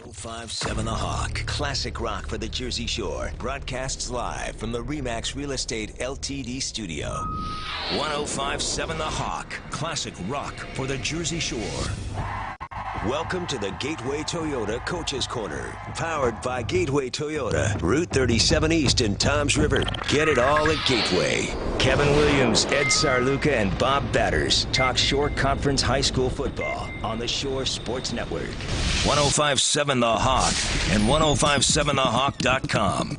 1057 The Hawk, classic rock for the Jersey Shore, broadcasts live from the RE/MAX Real Estate LTD studio. 1057 The Hawk, classic rock for the Jersey Shore. Welcome to the Gateway Toyota Coaches Corner, powered by Gateway Toyota, Route 37 East in Toms River. Get it all at Gateway. Kevin Williams, Ed Sarluca, and Bob Batters talk Shore Conference High School football on the Shore Sports Network. 1057 The Hawk and 1057thehawk.com.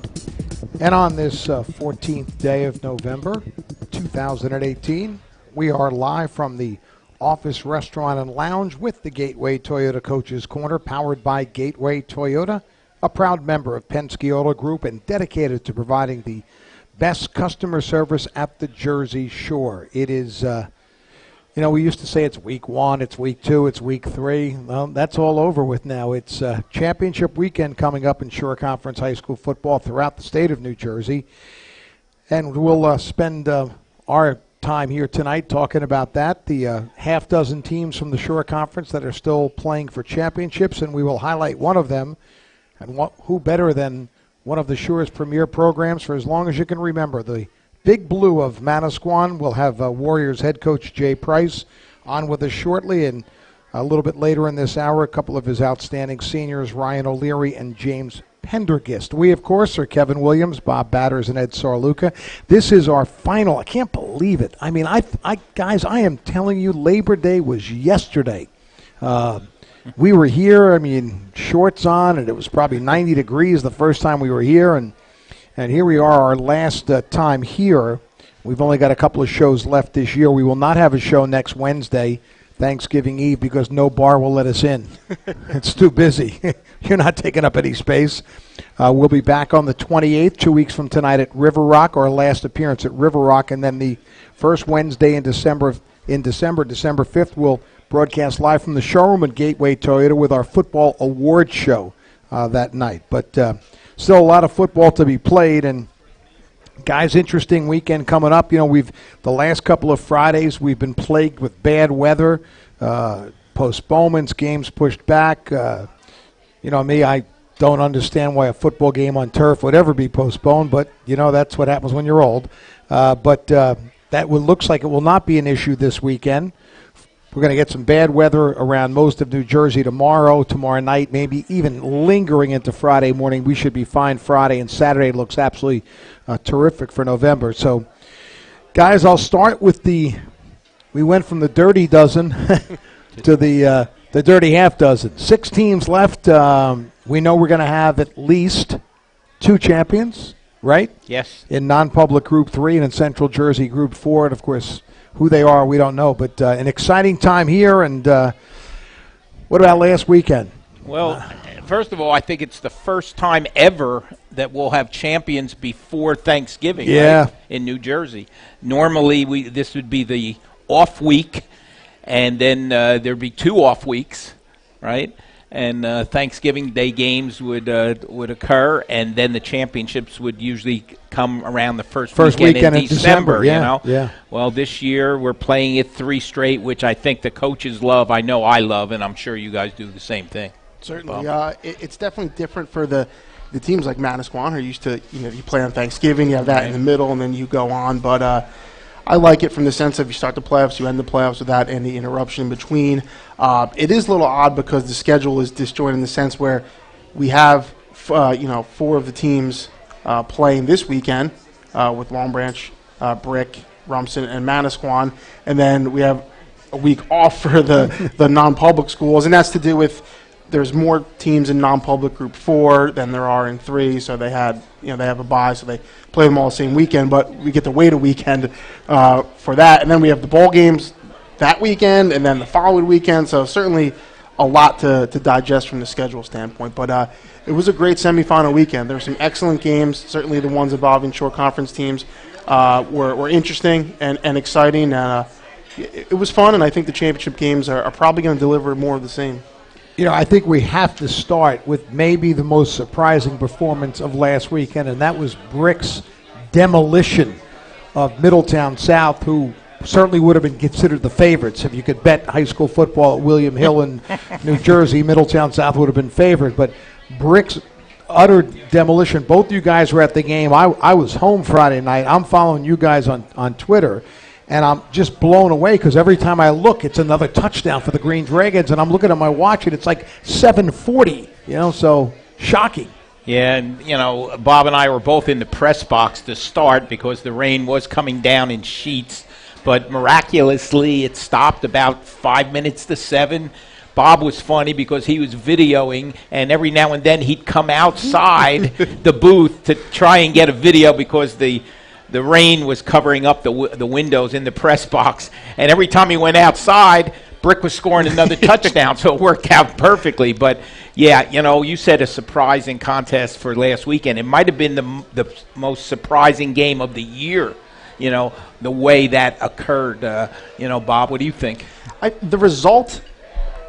And on this 14th day of November, 2018, we are live from the Office Restaurant and Lounge with the Gateway Toyota Coaches Corner, powered by Gateway Toyota, a proud member of Penske Auto Group and dedicated to providing the best customer service at the Jersey Shore. It is, we used to say it's week 1, it's week 2, it's week 3. Well, that's all over with now. It's championship weekend coming up in Shore Conference High School football throughout the state of New Jersey. And we'll spend our time here tonight talking about that, the half dozen teams from the Shore Conference that are still playing for championships, and we will highlight one of them, and who better than one of the Shore's premier programs for as long as you can remember. The Big Blue of Manasquan will have Warriors head coach Jay Price on with us shortly, and a little bit later in this hour, a couple of his outstanding seniors, Ryan O'Leary and James Pendergist. We, of course, are Kevin Williams, Bob Batters, and Ed Sarluca. This is our final. I can't believe it. I mean, guys, I am telling you, Labor Day was yesterday. We were here, shorts on, and it was probably 90 degrees the first time we were here, and here we are, our last time here. We've only got a couple of shows left this year. We will not have a show next Wednesday, Thanksgiving Eve, because no bar will let us in. It's too busy. You're not taking up any space. We'll be back on the 28th, 2 weeks from tonight at River Rock, our last appearance at River Rock, and then the first Wednesday in December, December 5th, we'll broadcast live from the showroom at Gateway Toyota with our football award show that night. But still a lot of football to be played, and guys, interesting weekend coming up. The last couple of Fridays we've been plagued with bad weather, postponements, games pushed back. I don't understand why a football game on turf would ever be postponed, but that's what happens when you're old. But that looks like it will not be an issue this weekend. We're going to get some bad weather around most of New Jersey tomorrow night, maybe even lingering into Friday morning. We should be fine Friday, and Saturday looks absolutely terrific for November. So, guys, I'll start with we went from the dirty dozen to the dirty half dozen. 6 teams left. We know we're going to have at least 2 champions, right? Yes. In non-public Group 3 and in Central Jersey Group 4, and, of course, who they are, we don't know. But an exciting time here. And what about last weekend? Well, first of all, I think it's the first time ever that we'll have champions before Thanksgiving, right, in New Jersey. Normally, this would be the off week, and then there'd be 2 off weeks, right? And Thanksgiving Day games would occur, and then the championships would usually come around the first weekend in December. Yeah. Well, this year we're playing it 3 straight, which I think the coaches love. I know I love, and I'm sure you guys do the same thing. Certainly. It's definitely different for the teams like Manasquan, who are used to, you play on Thanksgiving, you have that in the middle, and then you go on. But I like it from the sense of you start the playoffs, you end the playoffs without any interruption in between. It is a little odd because the schedule is disjointed in the sense where we have, 4 of the teams playing this weekend with Long Branch, Brick, Rumson, and Manasquan, and then we have a week off for the non-public schools, and that's to do with there's more teams in non-public Group 4 than there are in 3, so they have a bye, so they play them all the same weekend, but we get to wait a weekend for that, and then we have the bowl games that weekend, and then the following weekend, so certainly a lot to digest from the schedule standpoint, but it was a great semifinal weekend. There were some excellent games, certainly the ones involving Shore Conference teams were interesting and exciting. It was fun, and I think the championship games are probably going to deliver more of the same. I think we have to start with maybe the most surprising performance of last weekend, and that was Brick's demolition of Middletown South, who certainly would have been considered the favorites. If you could bet high school football at William Hill in New Jersey, Middletown South would have been favored. But Brick's utter demolition. Both of you guys were at the game. I was home Friday night. I'm following you guys on Twitter, and I'm just blown away because every time I look, it's another touchdown for the Green Dragons, and I'm looking at my watch, and it's like 7:40, so shocking. Yeah, and, Bob and I were both in the press box to start because the rain was coming down in sheets, but miraculously it stopped about 5 minutes to 7. Bob was funny because he was videoing, and every now and then he'd come outside the booth to try and get a video because the rain was covering up the windows in the press box. And every time he went outside, Brick was scoring another touchdown, so it worked out perfectly. But, yeah, you said a surprising contest for last weekend. It might have been the most surprising game of the year, the way that occurred. Bob, what do you think? The result...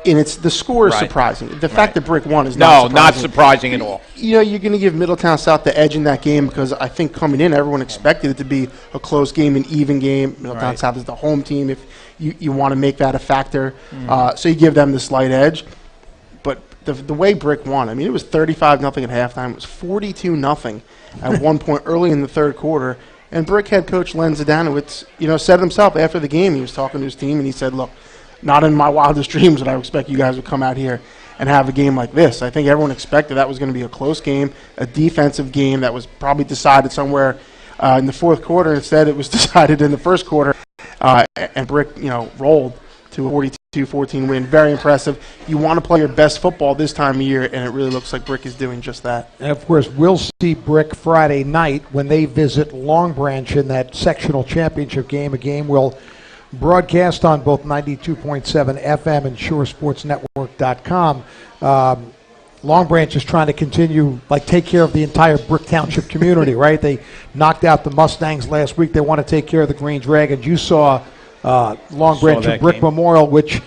And the score is surprising. The fact that Brick won is not surprising. No, not surprising at all. You're going to give Middletown South the edge in that game because I think coming in, everyone expected it to be a close game, an even game. Middletown South is the home team if you want to make that a factor. So you give them the slight edge. But the way Brick won, it was 35-0 at halftime. It was 42-0 at one point early in the third quarter. And Brick head coach Len Zdanowicz, said himself after the game, he was talking to his team, and he said, look, not in my wildest dreams would I expect you guys would come out here and have a game like this. I think everyone expected that was going to be a close game, a defensive game that was probably decided somewhere in the fourth quarter. Instead, it was decided in the first quarter, and Brick, rolled to a 42-14 win. Very impressive. You want to play your best football this time of year, and it really looks like Brick is doing just that. And, of course, we'll see Brick Friday night when they visit Long Branch in that sectional championship game, a game we'll broadcast on both 92.7 FM and SureSportsNetwork.com. Long Branch is trying to continue, take care of the entire Brick Township community, right? They knocked out the Mustangs last week. They want to take care of the Green Dragons. You saw Long Branch and Brick Memorial, which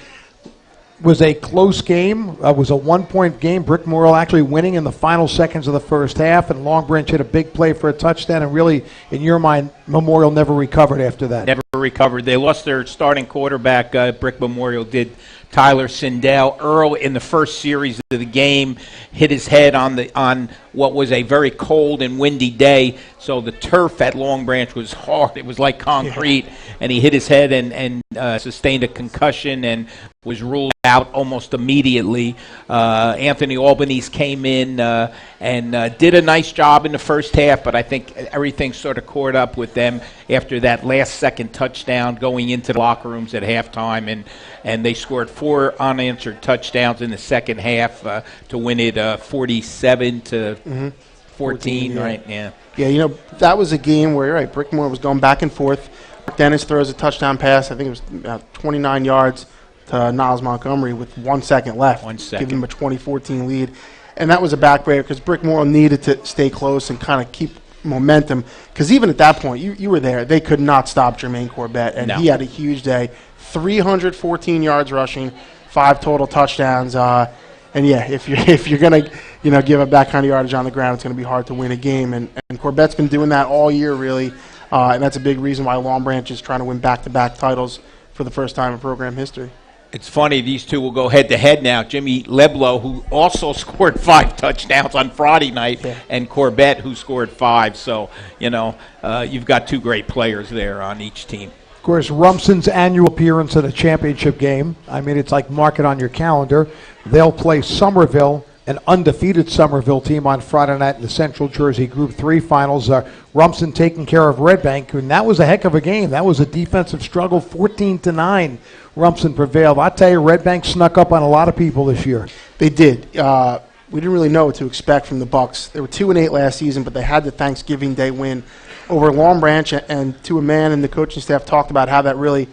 was a close game. It was a one-point game. Brick Memorial actually winning in the final seconds of the first half, and Long Branch hit a big play for a touchdown, and really, in your mind, Memorial never recovered after that. Never recovered. They lost their starting quarterback, Brick Memorial did, Tyler Sindel. Earl, in the first series of the game, hit his head on what was a very cold and windy day, so the turf at Long Branch was hard. It was like concrete, and he hit his head and sustained a concussion and was ruled out almost immediately. Anthony Albanese came in and did a nice job in the first half, but I think everything sort of caught up with them after that last-second touchdown going into the locker rooms at halftime, and they scored 4 unanswered touchdowns in the second half to win it 47-14, right? Yeah. Yeah, that was a game where, Brick Memorial was going back and forth. Dennis throws a touchdown pass. I think it was about 29 yards to Niles Montgomery with 1 second left. 1 second. Giving him a 20-14 lead. And that was a backbreaker because Brick Memorial needed to stay close and kind of keep momentum. Because even at that point, you were there. They could not stop Jermaine Corbett. And he had a huge day. 314 yards rushing, 5 total touchdowns. And yeah, if you're gonna give up that kind of yardage on the ground, it's gonna be hard to win a game. And Corbett's been doing that all year really, and that's a big reason why Long Branch is trying to win back-to-back titles for the first time in program history. It's funny, these two will go head-to-head now. Jimmy Leblow, who also scored 5 touchdowns on Friday night, and Corbett, who scored 5. So, you've got 2 great players there on each team. Of course, Rumson's annual appearance at a championship game. It's like mark it on your calendar. They'll play Somerville, an undefeated Somerville team, on Friday night in the Central Jersey Group 3 finals. Rumson taking care of Red Bank, and that was a heck of a game. That was a defensive struggle, 14-9. Rumson prevailed. I tell you, Red Bank snuck up on a lot of people this year. They did. We didn't really know what to expect from the Bucks. They were 2-8 last season, but they had the Thanksgiving Day win over Long Branch, and to a man, and the coaching staff talked about how that really,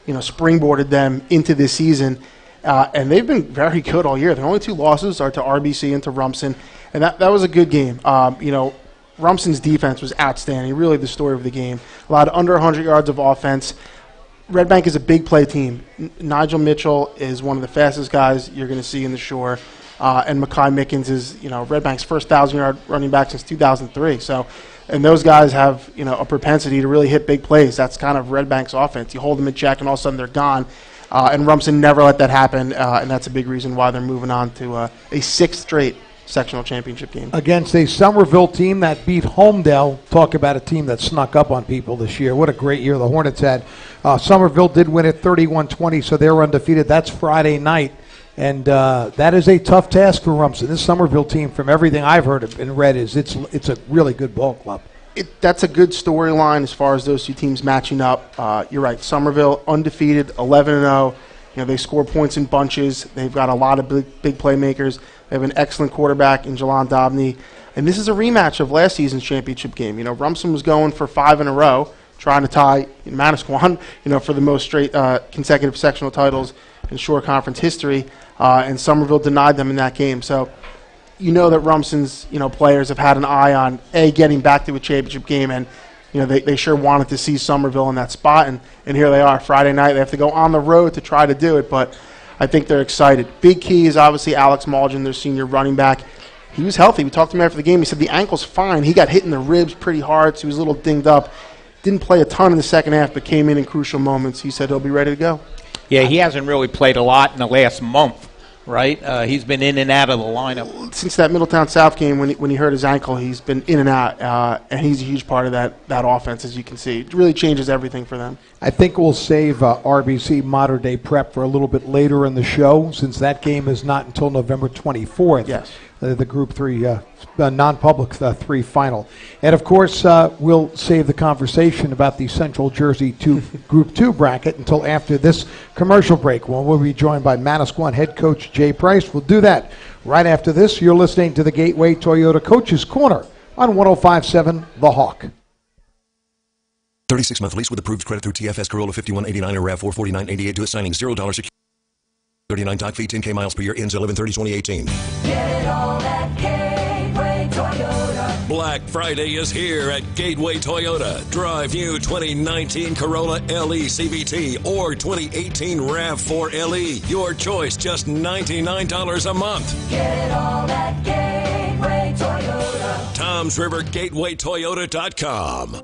springboarded them into this season. And they've been very good all year. Their only 2 losses are to RBC and to Rumson, and that was a good game. Rumson's defense was outstanding, really the story of the game. Allowed under 100 yards of offense. Red Bank is a big play team. Nigel Mitchell is one of the fastest guys you're going to see in the Shore. And Makai Mickens is, Red Bank's first 1,000-yard running back since 2003. So And those guys have, a propensity to really hit big plays. That's kind of Red Bank's offense. You hold them in check, and all of a sudden they're gone. And Rumson never let that happen, and that's a big reason why they're moving on to a sixth straight sectional championship game. Against a Somerville team that beat Homedale. Talk about a team that snuck up on people this year. What a great year the Hornets had. Somerville did win it 31-20, so they were undefeated. That's Friday night. And that is a tough task for Rumson. This Somerville team, from everything I've heard and read, it's a really good ball club. That's a good storyline as far as those two teams matching up. You're right. Somerville undefeated, 11-0. They score points in bunches. They've got a lot of big playmakers. They have an excellent quarterback in Jalan Dobney. And this is a rematch of last season's championship game. Rumson was going for 5 in a row, trying to tie Manasquan, for the most straight consecutive sectional titles in Shore Conference history. And Somerville denied them in that game. So that Rumson's players have had an eye on getting back to a championship game, and they sure wanted to see Somerville in that spot, and here they are Friday night. They have to go on the road to try to do it, but I think they're excited. Big key is obviously Alex Malgin, their senior running back. He was healthy. We talked to him after the game. He said the ankle's fine. He got hit in the ribs pretty hard, so he was a little dinged up. Didn't play a ton in the second half, but came in crucial moments. He said he'll be ready to go. Yeah, he hasn't really played a lot in the last month, right? He's been in and out of the lineup. Since that Middletown South game when he hurt his ankle, he's been in and out, and he's a huge part of that offense, as you can see. It really changes everything for them. I think we'll save RBC Modern Day Prep for a little bit later in the show, since that game is not until November 24th. Yes. The Group 3, non-public 3 final. And, of course, we'll save the conversation about the Central Jersey Group 2 bracket until after this commercial break, when we'll be joined by Manasquan head coach Jay Price. We'll do that right after this. You're listening to the Gateway Toyota Coach's Corner on 105.7 The Hawk. 36-month lease with approved credit through TFS Corolla 5189 or RAV4 4988 to assigning $0 security. 39 dock fee, 10K miles per year, ends 11/30/2018. Get it all at Gateway Toyota. Black Friday is here at Gateway Toyota. Drive new 2019 Corolla LE CVT or 2018 RAV4 LE. Your choice, just $99 a month. Get it all at Gateway Toyota. Toms River GatewayToyota.com.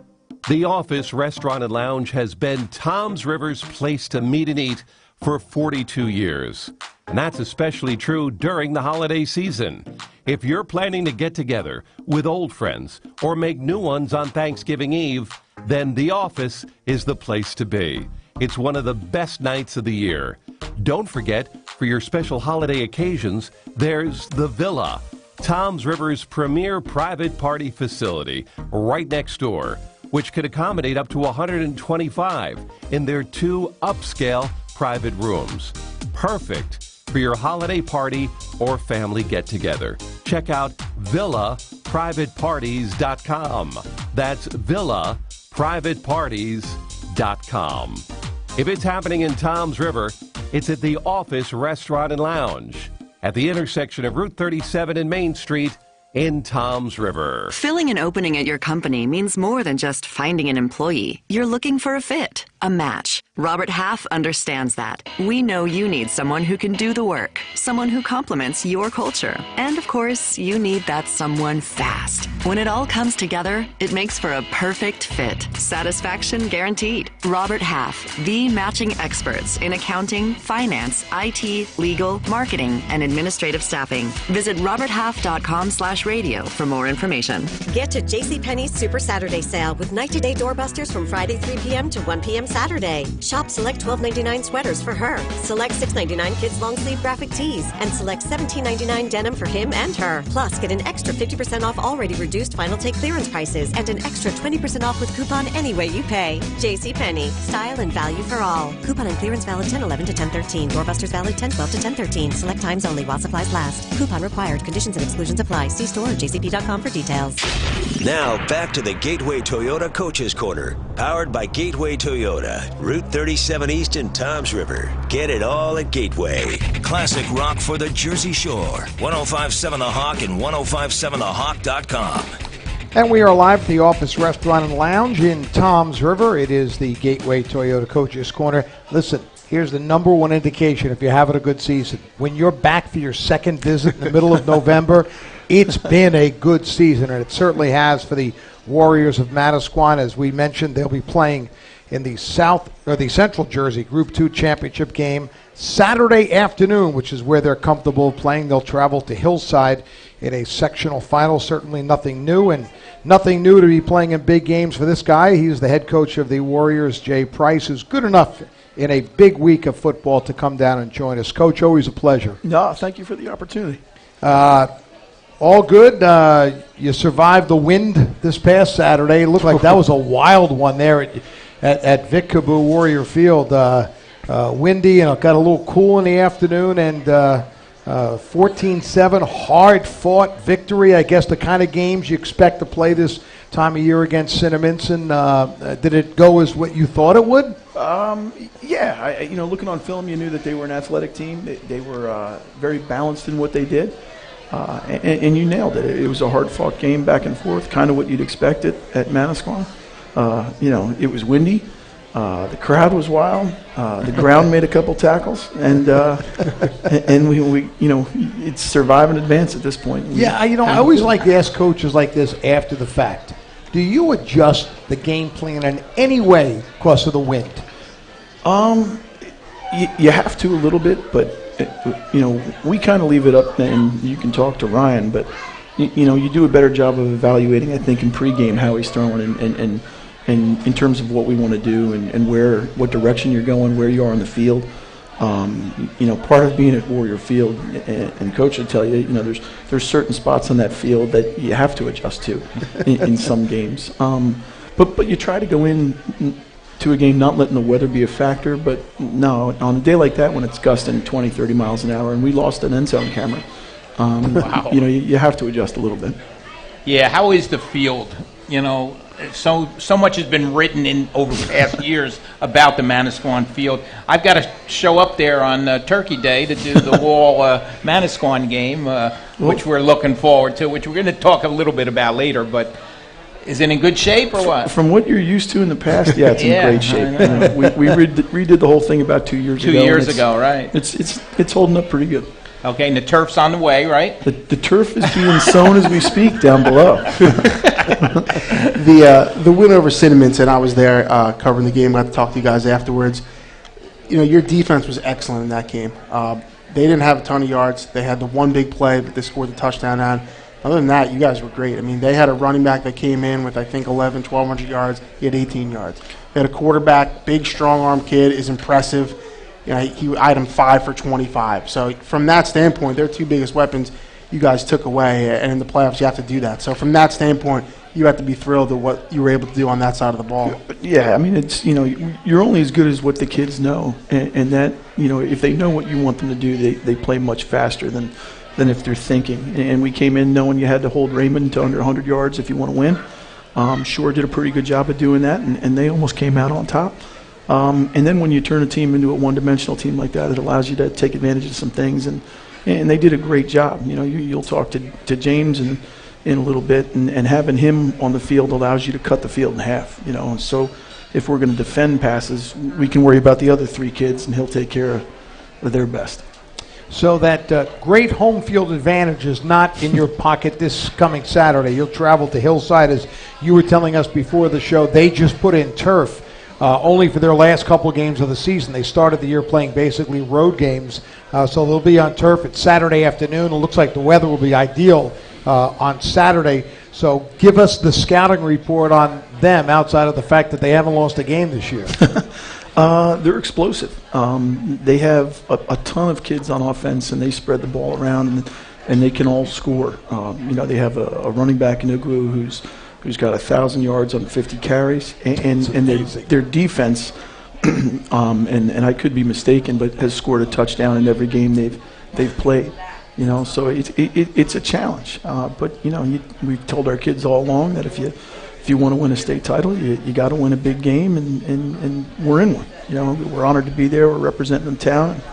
The Office Restaurant and Lounge has been Toms River's place to meet and eat for 42 years. And that's especially true during the holiday season. If you're planning to get together with old friends or make new ones on Thanksgiving Eve, then The Office is the place to be. It's one of the best nights of the year. Don't forget, for your special holiday occasions, there's The Villa, Toms River's premier private party facility right next door, which could accommodate up to 125 in their 2 upscale private rooms. Perfect for your holiday party or family get-together. Check out villaprivateparties.com. That's villaprivateparties.com. If it's happening in Toms River, it's at the Office Restaurant and Lounge at the intersection of Route 37 and Main Street in Toms River. Filling an opening at your company means more than just finding an employee. You're looking for a fit, a match. Robert Half understands that. We know you need someone who can do the work, someone who complements your culture. And of course, you need that someone fast. When it all comes together, it makes for a perfect fit. Satisfaction guaranteed. Robert Half, the matching experts in accounting, finance, IT, legal, marketing, and administrative staffing. Visit roberthalf.com/radio for more information. Get to JCPenney's Super Saturday Sale with night-to-day doorbusters from Friday 3 p.m. to 1 p.m. Saturday. Shop select $12.99 sweaters for her, select $6.99 kids long-sleeve graphic tees, and select $17.99 denim for him and her. Plus, get an extra 50% off already reduced Final Take clearance prices and an extra 20% off with coupon any way you pay. JCPenney, style and value for all. Coupon and clearance valid 10/11 to 10/13. Doorbusters valid 10/12 to 10/13. Select times only while supplies last. Coupon required. Conditions and exclusions apply. See store or jcp.com for details. Now back to the Gateway Toyota Coach's Corner, powered by Gateway Toyota, Route 37 East in Toms River. Get it all at Gateway. Classic rock for the Jersey Shore. 105.7 The Hawk and 105.7thehawk.com. And we are live at the Office Restaurant and Lounge in Toms River. It is the Gateway Toyota Coach's Corner. Listen, here's the number one indication if you're having a good season. When you're back for your second visit in the middle of November, it's been a good season, and it certainly has for the Warriors of Manasquan. As we mentioned, they'll be playing in the Central Jersey Group 2 championship game Saturday afternoon, which is where they're comfortable playing. They'll travel to Hillside in a sectional final. Certainly nothing new, and nothing new to be playing in big games for this guy. He's the head coach of the Warriors, Jay Price, who's good enough in a big week of football to come down and join us. Coach, always a pleasure. No, thank you for the opportunity. All good. You survived the wind this past Saturday. It looked like that was a wild one there at Vic Caboo Warrior Field. Windy, and it got a little cool in the afternoon, and 14-7, hard-fought victory. I guess the kind of games you expect to play this time of year against Cinnaminson. Did it go as what you thought it would? Yeah. Looking on film, you knew that they were an athletic team. They were very balanced in what they did, and you nailed it. It was a hard-fought game, back and forth, kind of what you'd expect at Manasquan. It was windy. The crowd was wild. The ground made a couple tackles, and we it's survive and advance at this point. I always like to ask coaches like this after the fact. Do you adjust the game plan in any way because of the wind? You have to a little bit, but we kind of leave it up, and you can talk to Ryan, but you do a better job of evaluating, I think, in pregame how he's throwing and in terms of what we want to do and what direction you're going, where you are on the field. Part of being at Warrior Field, and Coach will tell you, there's certain spots on that field that you have to adjust to in some games. But you try to go in to a game not letting the weather be a factor. But no, on a day like that when it's gusting 20, 30 miles an hour, and we lost an end zone camera, wow. You have to adjust a little bit. Yeah, how is the field? So much has been written in over the past years about the Manasquan field. I've got to show up there on Turkey Day to do the Wall Manasquan game, which we're looking forward to, which we're going to talk a little bit about later. But is it in good shape or what? From what you're used to in the past, yeah, it's in great shape. We redid the whole thing about 2 years ago. 2 years ago, right? It's holding up pretty good. Okay, and the turf's on the way, right? The turf is being sown as we speak down below. The win over Cinnaminson, I was there covering the game. I got to talk to you guys afterwards. Your defense was excellent in that game. They didn't have a ton of yards. They had the one big play that they scored the touchdown on. Other than that, you guys were great. I mean, they had a running back that came in with, I think, 1,200 yards. He had 18 yards. They had a quarterback, big, strong-arm kid, is impressive. He eyed him 5 for 25. So from that standpoint, their two biggest weapons you guys took away, and in the playoffs you have to do that. So from that standpoint, you have to be thrilled at what you were able to do on that side of the ball. Yeah, I mean, it's you're only as good as what the kids know, and that if they know what you want them to do, they play much faster than if they're thinking. And we came in knowing you had to hold Raymond to under 100 yards if you want to win. Shore did a pretty good job of doing that, and they almost came out on top. And then when you turn a team into a one-dimensional team like that, it allows you to take advantage of some things, and they did a great job. You'll talk to James in a little bit, and having him on the field allows you to cut the field in half. And so if we're going to defend passes, we can worry about the other three kids, and he'll take care of their best. So that great home field advantage is not in your pocket this coming Saturday. You'll travel to Hillside, as you were telling us before the show. They just put in turf. Only for their last couple of games of the season. They started the year playing basically road games, so they'll be on turf. It's Saturday afternoon. It looks like the weather will be ideal on Saturday. So give us the scouting report on them outside of the fact that they haven't lost a game this year. They're explosive. They have a ton of kids on offense, and they spread the ball around, and they can all score. They have a running back in Ugu who's got 1,000 yards on 50 carries, and their defense, and I could be mistaken, but has scored a touchdown in every game they've played. So it's a challenge. But we've told our kids all along that if you want to win a state title, you got to win a big game, and we're in one. We're honored to be there. We're representing the town, and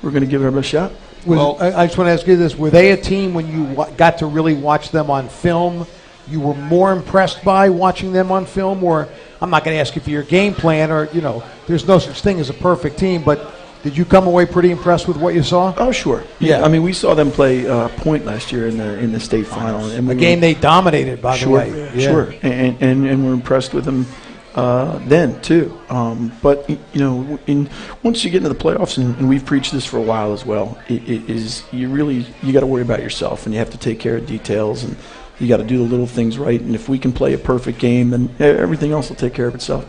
we're going to give it a shot. I just want to ask you this: were they a team when you got to really watch them on film? You were more impressed by watching them on film, or I'm not going to ask you for your game plan, or there's no such thing as a perfect team, but Did you come away pretty impressed with what you saw? Oh, sure. Yeah. I mean, we saw them play Point last year in the state final. And a game they dominated, by the way. Yeah. Sure. And we're impressed with them then, too. But, once you get into the playoffs, and we've preached this for a while as well, you got to worry about yourself, and you have to take care of details, and you got to do the little things right. And if we can play a perfect game, then everything else will take care of itself.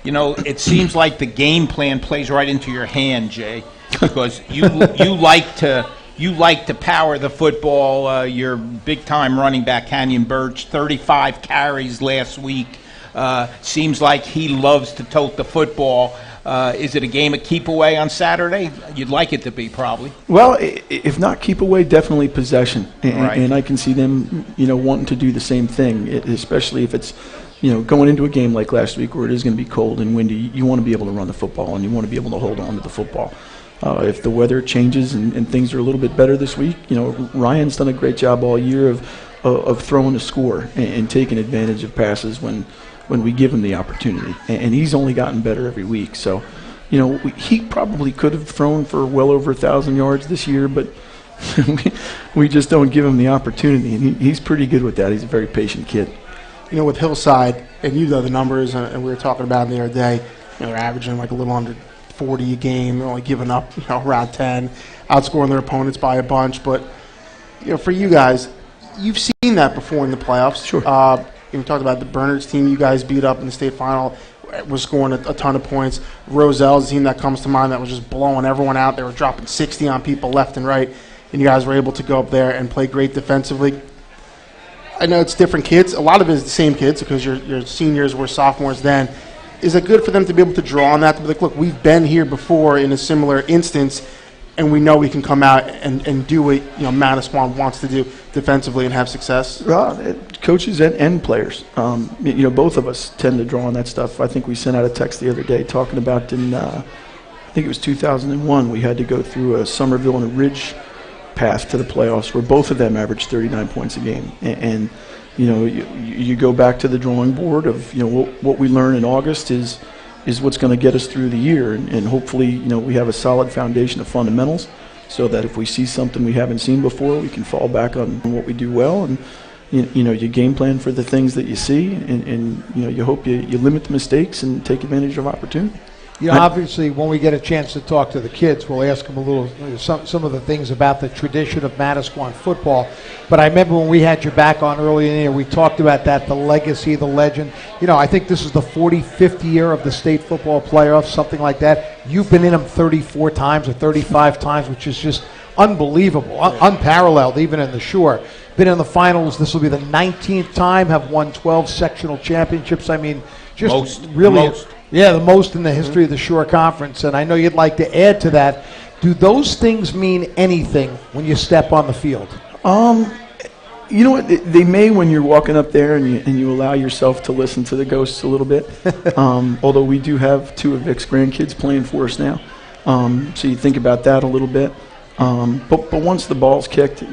It seems like the game plan plays right into your hand, Jay, because you like to power the football. Your big-time running back, Canyon Birch, 35 carries last week. Seems like he loves to tote the football. Is it a game of keep away on Saturday? You'd like it to be, probably. Well, if not keep away, definitely possession. And I can see them, wanting to do the same thing, especially if it's, going into a game like last week where it is going to be cold and windy. You want to be able to run the football, and you want to be able to hold on to the football. If the weather changes and things are a little bit better this week, Ryan's done a great job all year of throwing a score and taking advantage of passes when we give him the opportunity. And he's only gotten better every week. So, he probably could have thrown for well over 1,000 yards this year, but we just don't give him the opportunity. And he's pretty good with that. He's a very patient kid. With Hillside, and you know the numbers, and we were talking about them the other day, they're averaging like a little under 40 a game. They're only giving up, around 10, outscoring their opponents by a bunch. But, for you guys, you've seen that before in the playoffs. Sure. We talked about the Bernards team you guys beat up in the state final, was scoring a ton of points. Roselle's the team that comes to mind that was just blowing everyone out. They were dropping 60 on people left and right, and you guys were able to go up there and play great defensively. I know it's different kids. A lot of it is the same kids because your seniors were sophomores then. Is it good for them to be able to draw on that, to be like, look, we've been here before in a similar instance, and we know we can come out and do what Manasquan wants to do defensively and have success? Coaches and players. Both of us tend to draw on that stuff. I think we sent out a text the other day talking about I think it was 2001, we had to go through a Somerville and a Ridge path to the playoffs where both of them averaged 39 points a game. And you go back to the drawing board of what we learn in August is what's going to get us through the year, and hopefully we have a solid foundation of fundamentals so that if we see something we haven't seen before, we can fall back on what we do well, and you game plan for the things that you see, and you hope you limit the mistakes and take advantage of opportunity. Obviously, when we get a chance to talk to the kids, we'll ask them a little some of the things about the tradition of Manasquan football. But I remember when we had you back on early in the year, we talked about that, the legacy, the legend. I think this is the 45th year of the state football playoffs, something like that. You've been in them 34 times or 35 times, which is just unbelievable, unparalleled, even in the Shore. Been in the finals. This will be the 19th time, have won 12 sectional championships. I mean, just really... Yeah, the most in the history of the Shore Conference, and I know you'd like to add to that. Do those things mean anything when you step on the field? You know what? They may when you're walking up there and you allow yourself to listen to the ghosts a little bit. Although we do have two of Vic's grandkids playing for us now, so you think about that a little bit. But once the ball's kicked,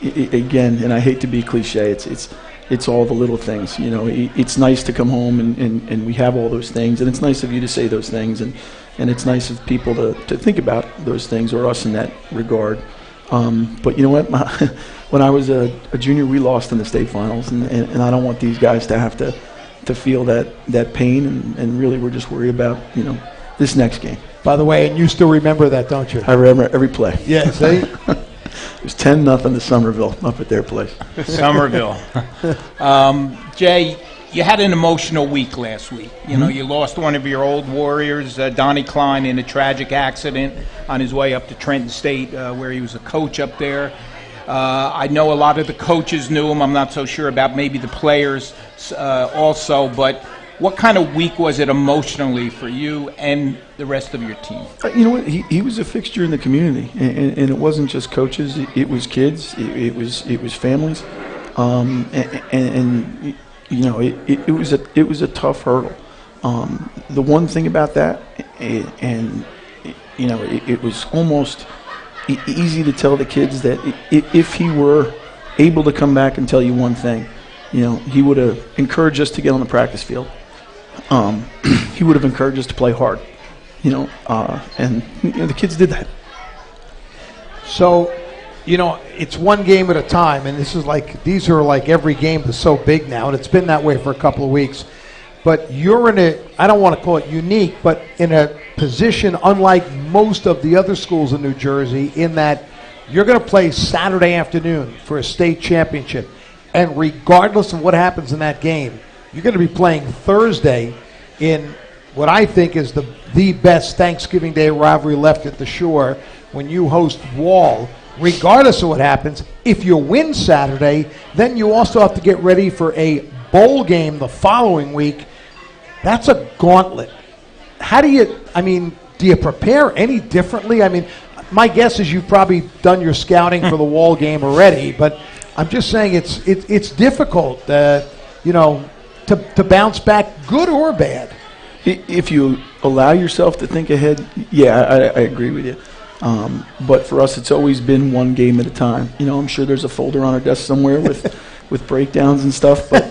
again, and I hate to be cliche, it's all the little things. It's nice to come home and we have all those things, and it's nice of you to say those things, and it's nice of people to think about those things, or us in that regard. But you know what? When I was a junior, we lost in the state finals, and I don't want these guys to have to feel that pain, and really we're just worried about this next game. By the way, and you still remember that, don't you? I remember every play. Yeah, see? It was 10-0 to Somerville up at their place. Somerville. Jay, you had an emotional week last week. You lost one of your old warriors, Donnie Klein, in a tragic accident on his way up to Trenton State, where he was a coach up there. I know a lot of the coaches knew him. I'm not so sure about maybe the players also, but what kind of week was it emotionally for you and the rest of your team? You know what? He was a fixture in the community, and it wasn't just coaches. It was kids. It was families, and it was a tough hurdle. The one thing about that, it was almost easy to tell the kids that if he were able to come back and tell you one thing, he would have encouraged us to get on the practice field. He would have encouraged us to play hard. And the kids did that. So, it's one game at a time, and these are like every game is so big now, and it's been that way for a couple of weeks. But you're in I don't want to call it unique, but in a position unlike most of the other schools in New Jersey, in that you're going to play Saturday afternoon for a state championship. And regardless of what happens in that game, you're going to be playing Thursday in what I think is the best Thanksgiving Day rivalry left at the Shore when you host Wall. Regardless of what happens, if you win Saturday, then you also have to get ready for a bowl game the following week. That's a gauntlet. How do you prepare any differently? I mean, my guess is you've probably done your scouting for the Wall game already, but I'm just saying it's difficult, to bounce back, good or bad. If you allow yourself to think ahead, I agree with you. But for us, it's always been one game at a time. I'm sure there's a folder on our desk somewhere with breakdowns and stuff, but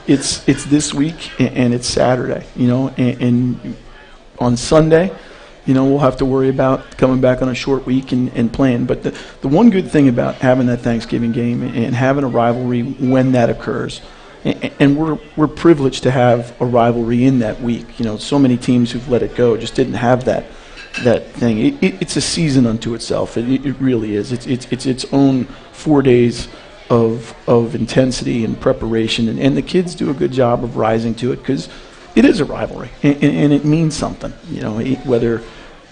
it's this week and it's Saturday, and on Sunday, we'll have to worry about coming back on a short week and playing. But the one good thing about having that Thanksgiving game and having a rivalry when that occurs, and we're privileged to have a rivalry in that week. So many teams who've let it go just didn't have that thing. It's a season unto itself. It really is. It's its own 4 days of intensity and preparation, and the kids do a good job of rising to it because it is a rivalry and it means something. Whether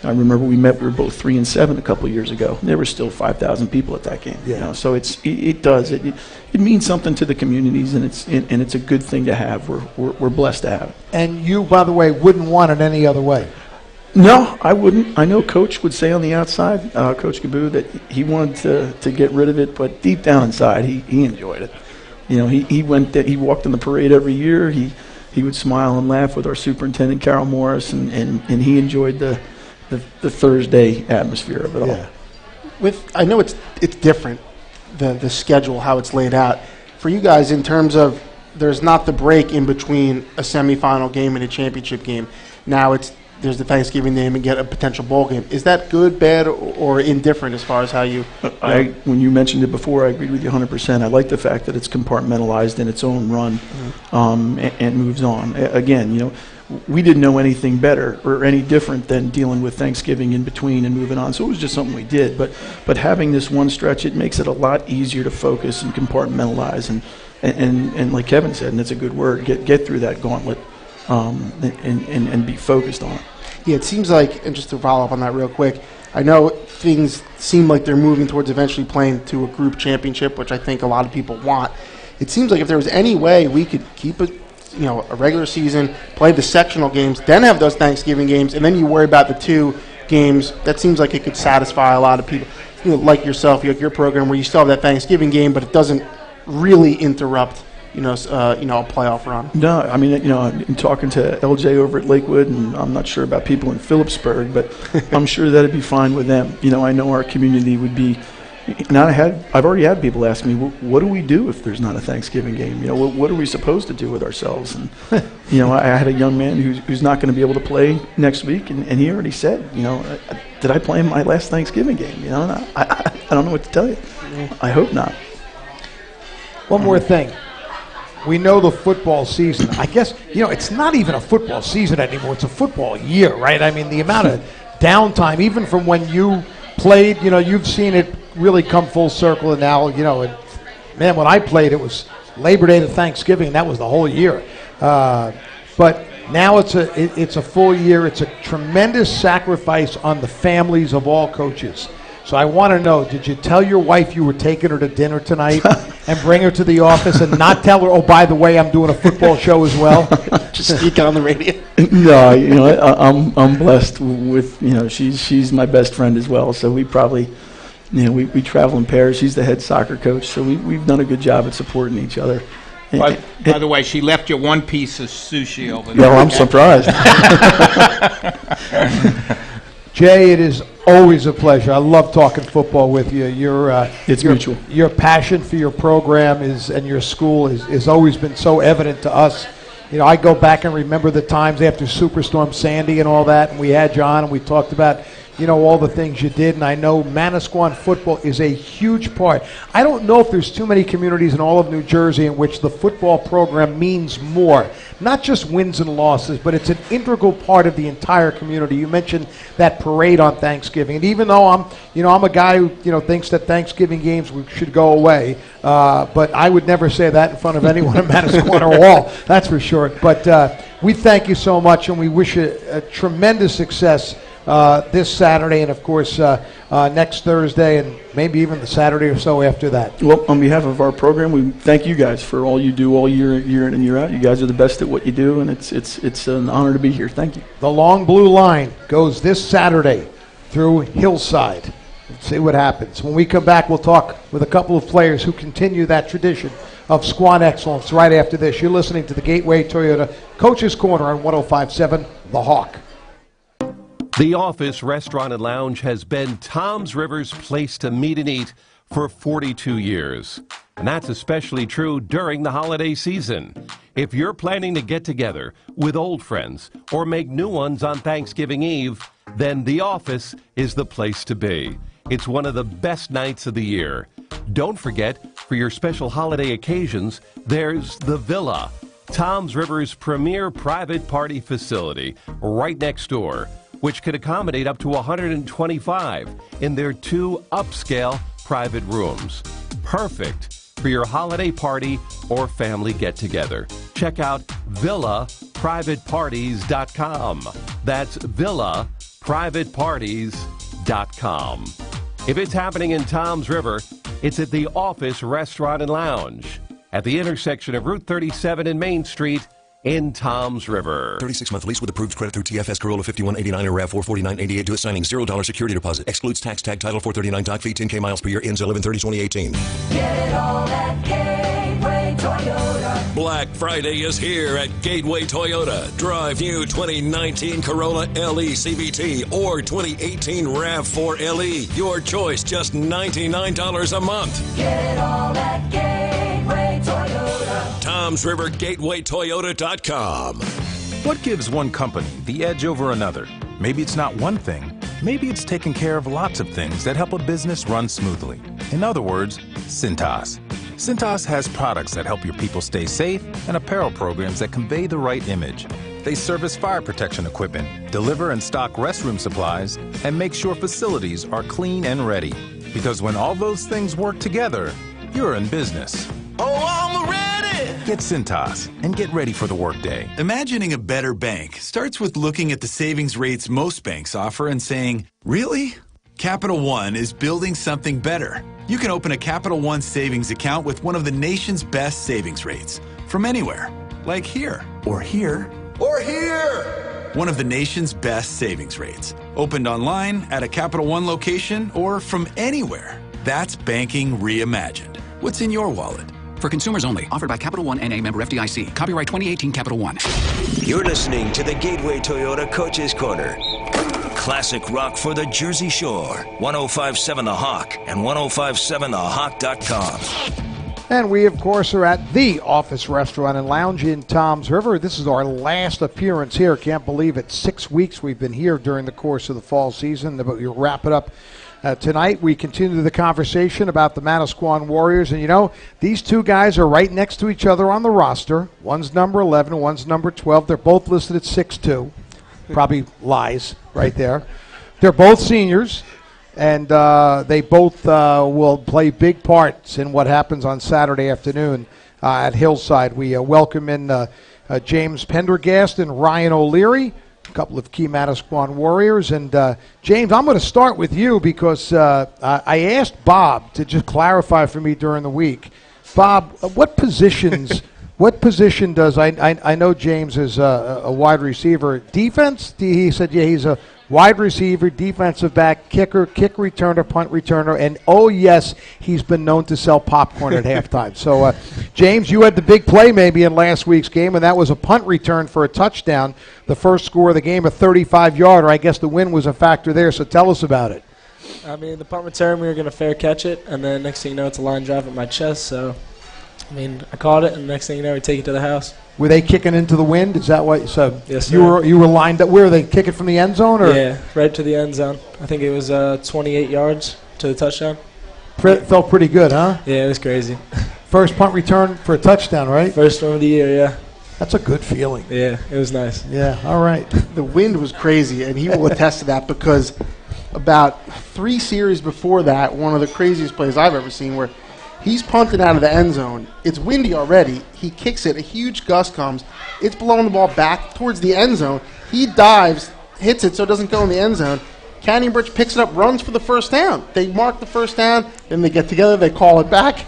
I remember we were both 3-7 a couple of years ago. There were still 5,000 people at that game. Yeah. So it means something to the communities, and it's a good thing to have. We're blessed to have it. And you, by the way, wouldn't want it any other way. No, I wouldn't. I know Coach would say on the outside, Coach Gabu, that he wanted to get rid of it, but deep down inside, he enjoyed it. He went there. He walked in the parade every year. He would smile and laugh with our superintendent Carol Morris, and he enjoyed the Thursday atmosphere of it all. I know it's different, the schedule, how it's laid out for you guys in terms of there's not the break in between a semifinal game and a championship game. Now there's the Thanksgiving game and get a potential bowl game. Is that good, bad, or indifferent as far as how you? When you mentioned it before, I agreed with you 100%. I like the fact that it's compartmentalized in its own run, and moves on. Again, we didn't know anything better or any different than dealing with Thanksgiving in between and moving on. So it was just something we did. But having this one stretch, it makes it a lot easier to focus and compartmentalize and like Kevin said, and it's a good word, get through that gauntlet. And be focused on it. Yeah, it seems like, and just to follow up on that real quick, I know things seem like they're moving towards eventually playing to a group championship, which I think a lot of people want. It seems like if there was any way we could keep a regular season, play the sectional games, then have those Thanksgiving games, and then you worry about the two games, that seems like it could satisfy a lot of people. Like yourself, your program where you still have that Thanksgiving game, but it doesn't really interrupt a playoff run. No, I mean, in talking to LJ over at Lakewood, and I'm not sure about people in Phillipsburg, but I'm sure that'd be fine with them. I know our community would be. And I've already had people ask me, what do we do if there's not a Thanksgiving game? What are we supposed to do with ourselves? And I had a young man who's not going to be able to play next week, and he already said, did I play my last Thanksgiving game? I don't know what to tell you. I hope not. One more thing. We know the football season. I guess, it's not even a football season anymore. It's a football year, right? I mean, the amount of downtime, even from when you played, you've seen it really come full circle. And now, when I played, it was Labor Day to Thanksgiving, and that was the whole year. But now it's a full year. It's a tremendous sacrifice on the families of all coaches. So I want to know, did you tell your wife you were taking her to dinner tonight and bring her to the office and not tell her, oh, by the way, I'm doing a football show as well? Just speak on the radio. No, I'm blessed with, she's my best friend as well. So we probably, we travel in pairs. She's the head soccer coach. So we've done a good job at supporting each other. By the way, she left you one piece of sushi over there. No, I'm surprised. Jay, it is always a pleasure. I love talking football with you. It's mutual. Your passion for your program and your school has always been so evident to us I go back and remember the times after Superstorm Sandy and all that, and we had John and we talked about all the things you did, and I know Manasquan football is a huge part. I don't know if there's too many communities in all of New Jersey in which the football program means more. Not just wins and losses, but it's an integral part of the entire community. You mentioned that parade on Thanksgiving, and even though I'm a guy who thinks that Thanksgiving games should go away, but I would never say that in front of anyone in Manasquan or Wall, that's for sure. But we thank you so much, and we wish you a tremendous success this Saturday, and of course next Thursday, and maybe even the Saturday or so after that. Well, on behalf of our program, we thank you guys for all you do all year in and year out. You guys are the best at what you do, and it's an honor to be here. Thank you. The Long Blue Line goes this Saturday through Hillside. Let's see what happens. When we come back, we'll talk with a couple of players who continue that tradition of Squan excellence right after this. You're listening to the Gateway Toyota Coach's Corner on 105.7 The Hawk. The Office Restaurant and Lounge has been Tom's River's place to meet and eat for 42 years. And that's especially true during the holiday season. If you're planning to get together with old friends or make new ones on Thanksgiving Eve, then The Office is the place to be. It's one of the best nights of the year. Don't forget, for your special holiday occasions, there's The Villa, Tom's River's premier private party facility right next door, which could accommodate up to 125 in their 2 upscale private rooms. Perfect for your holiday party or family get-together. Check out villaprivateparties.com. That's villaprivateparties.com. If it's happening in Tom's River, it's at the Office Restaurant and Lounge at the intersection of Route 37 and Main Street in Tom's River. 36-month lease with approved credit through TFS Corolla 5189 or RAV44988 due at signing. $0 security deposit. Excludes tax tag title 439 doc fee 10K miles per year. Ends 11/30/2018. Get it all at Gateway Toyota. Black Friday is here at Gateway Toyota. Drive new 2019 Corolla LE CVT or 2018 RAV4 LE. Your choice, just $99 a month. Get it all at Gateway Toyota. Tom's River GatewayToyota.com. What gives one company the edge over another? Maybe it's not one thing. Maybe it's taking care of lots of things that help a business run smoothly. In other words, Cintas. Cintas has products that help your people stay safe and apparel programs that convey the right image. They service fire protection equipment, deliver and stock restroom supplies, and make sure facilities are clean and ready. Because when all those things work together, you're in business. Oh, I'm ready! Get Cintas and get ready for the workday. Imagining a better bank starts with looking at the savings rates most banks offer and saying, really? Capital One is building something better. You can open a Capital One savings account with one of the nation's best savings rates from anywhere, like here, or here, or here. One of the nation's best savings rates. Opened online, at a Capital One location, or from anywhere. That's banking reimagined. What's in your wallet? For consumers only. Offered by Capital One N.A. member FDIC. Copyright 2018 Capital One. You're listening to the Gateway Toyota Coach's Corner. Classic rock for the Jersey Shore. 105.7 The Hawk and 105.7thehawk.com. And we, of course, are at the Office Restaurant and Lounge in Tom's River. This is our last appearance here. Can't believe it. 6 weeks we've been here during the course of the fall season, but we'll wrap it up tonight. We continue the conversation about the Manasquan Warriors. And, these two guys are right next to each other on the roster. One's number 11, one's number 12. They're both listed at 6'2". Probably lies right there. They're both seniors. And they both will play big parts in what happens on Saturday afternoon at Hillside. We welcome in James Pendergast and Ryan O'Leary, a couple of key Manasquan Warriors. And, James, I'm going to start with you because I asked Bob to just clarify for me during the week. Bob, what position does – I know James is a wide receiver. Defense? He said, yeah, he's a wide receiver, defensive back, kicker, kick returner, punt returner, and, oh, yes, he's been known to sell popcorn at halftime. So, James, you had the big play maybe in last week's game, and that was a punt return for a touchdown. The first score of the game, a 35-yarder. I guess the win was a factor there, so tell us about it. I mean, the punt return, we were going to fair catch it, and then next thing you know, it's a line drive at my chest, so I mean, I caught it, and the next thing you know, we take it to the house. Were they kicking into the wind? Is that what? So yes, you were lined up. Where were they kicking from the end zone? Or? Yeah, right to the end zone. I think it was 28 yards to the touchdown. Felt pretty good, huh? Yeah, it was crazy. First punt return for a touchdown, right? First one of the year, yeah. That's a good feeling. Yeah, it was nice. Yeah, all right. The wind was crazy, and he will attest to that because about 3 series before that, one of the craziest plays I've ever seen where he's punted out of the end zone. It's windy already. He kicks it. A huge gust comes. It's blowing the ball back towards the end zone. He dives, hits it so it doesn't go in the end zone. Cannonbridge picks it up, runs for the first down. They mark the first down, then they get together, they call it back.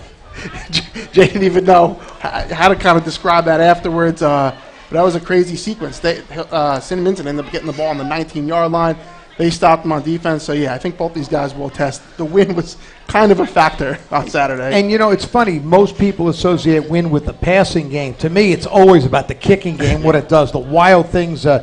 Jay didn't even know how to kind of describe that afterwards, but that was a crazy sequence. Cinnaminton ended up getting the ball on the 19-yard line. They stopped them on defense. So, yeah, I think both these guys will attest. The wind was kind of a factor on Saturday. And, it's funny. Most people associate wind with the passing game. To me, it's always about the kicking game, what it does, the wild things. I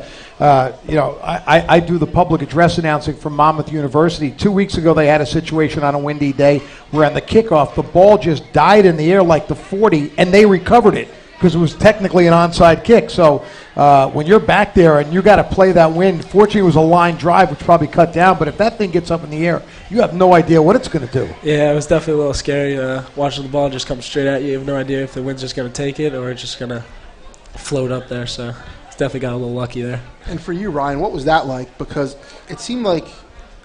do the public address announcing from Monmouth University. 2 weeks ago, they had a situation on a windy day where on the kickoff, the ball just died in the air like the 40, and they recovered it because it was technically an onside kick. So when you're back there and you got to play that wind, fortunately it was a line drive, which probably cut down, but if that thing gets up in the air, you have no idea what it's going to do. Yeah, it was definitely a little scary watching the ball just come straight at you. You have no idea if the wind's just going to take it or it's just going to float up there. So it's definitely got a little lucky there. And for you, Ryan, what was that like? Because it seemed like,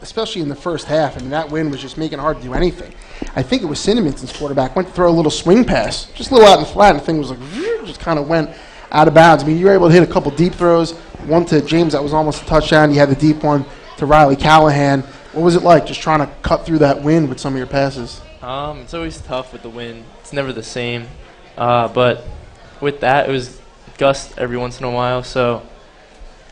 especially in the first half, that wind was just making it hard to do anything. I think it was Cinnaminton's quarterback went to throw a little swing pass, just a little out in the flat, and the thing was like, just kind of went out of bounds. I mean, you were able to hit a couple deep throws, one to James that was almost a touchdown. You had the deep one to Riley Callahan. What was it like just trying to cut through that wind with some of your passes? It's always tough with the wind. It's never the same. But with that, it was gust every once in a while, so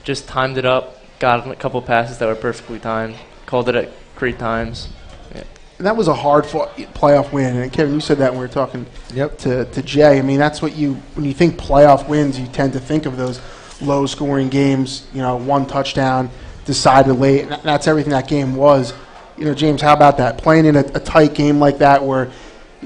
just timed it up, got a couple passes that were perfectly timed, called it at great times. Yeah. And that was a hard playoff win. And Kevin, you said that when we were talking to Jay. I mean, that's what when you think playoff wins, you tend to think of those low-scoring games, one touchdown, decided late. And that's everything that game was. James, how about that? Playing in a tight game like that where,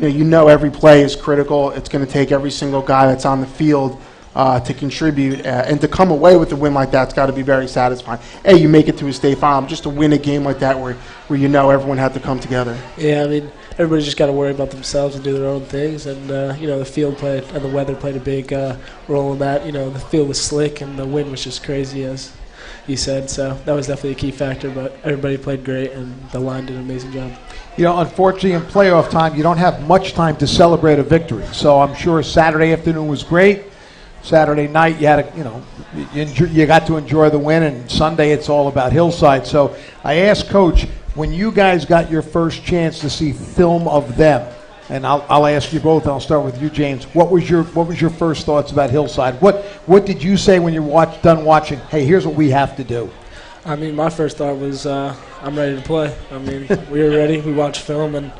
every play is critical. It's going to take every single guy that's on the field to contribute, and to come away with a win like that's got to be very satisfying. You make it to a state final, just to win a game like that where everyone had to come together. Yeah, I mean, everybody's just got to worry about themselves and do their own things, and the field played and the weather played a big role in that. The field was slick and the wind was just crazy, as you said, so that was definitely a key factor, but everybody played great and the line did an amazing job. Unfortunately in playoff time, you don't have much time to celebrate a victory, so I'm sure Saturday afternoon was great. Saturday night, you had you got to enjoy the win, and Sunday it's all about Hillside. So I asked Coach, when you guys got your first chance to see film of them, and I'll ask you both, and I'll start with you, James. What was your first thoughts about Hillside? What did you say when you're done watching? Hey, here's what we have to do. I mean, my first thought was I'm ready to play. I mean, we were ready. We watched film, and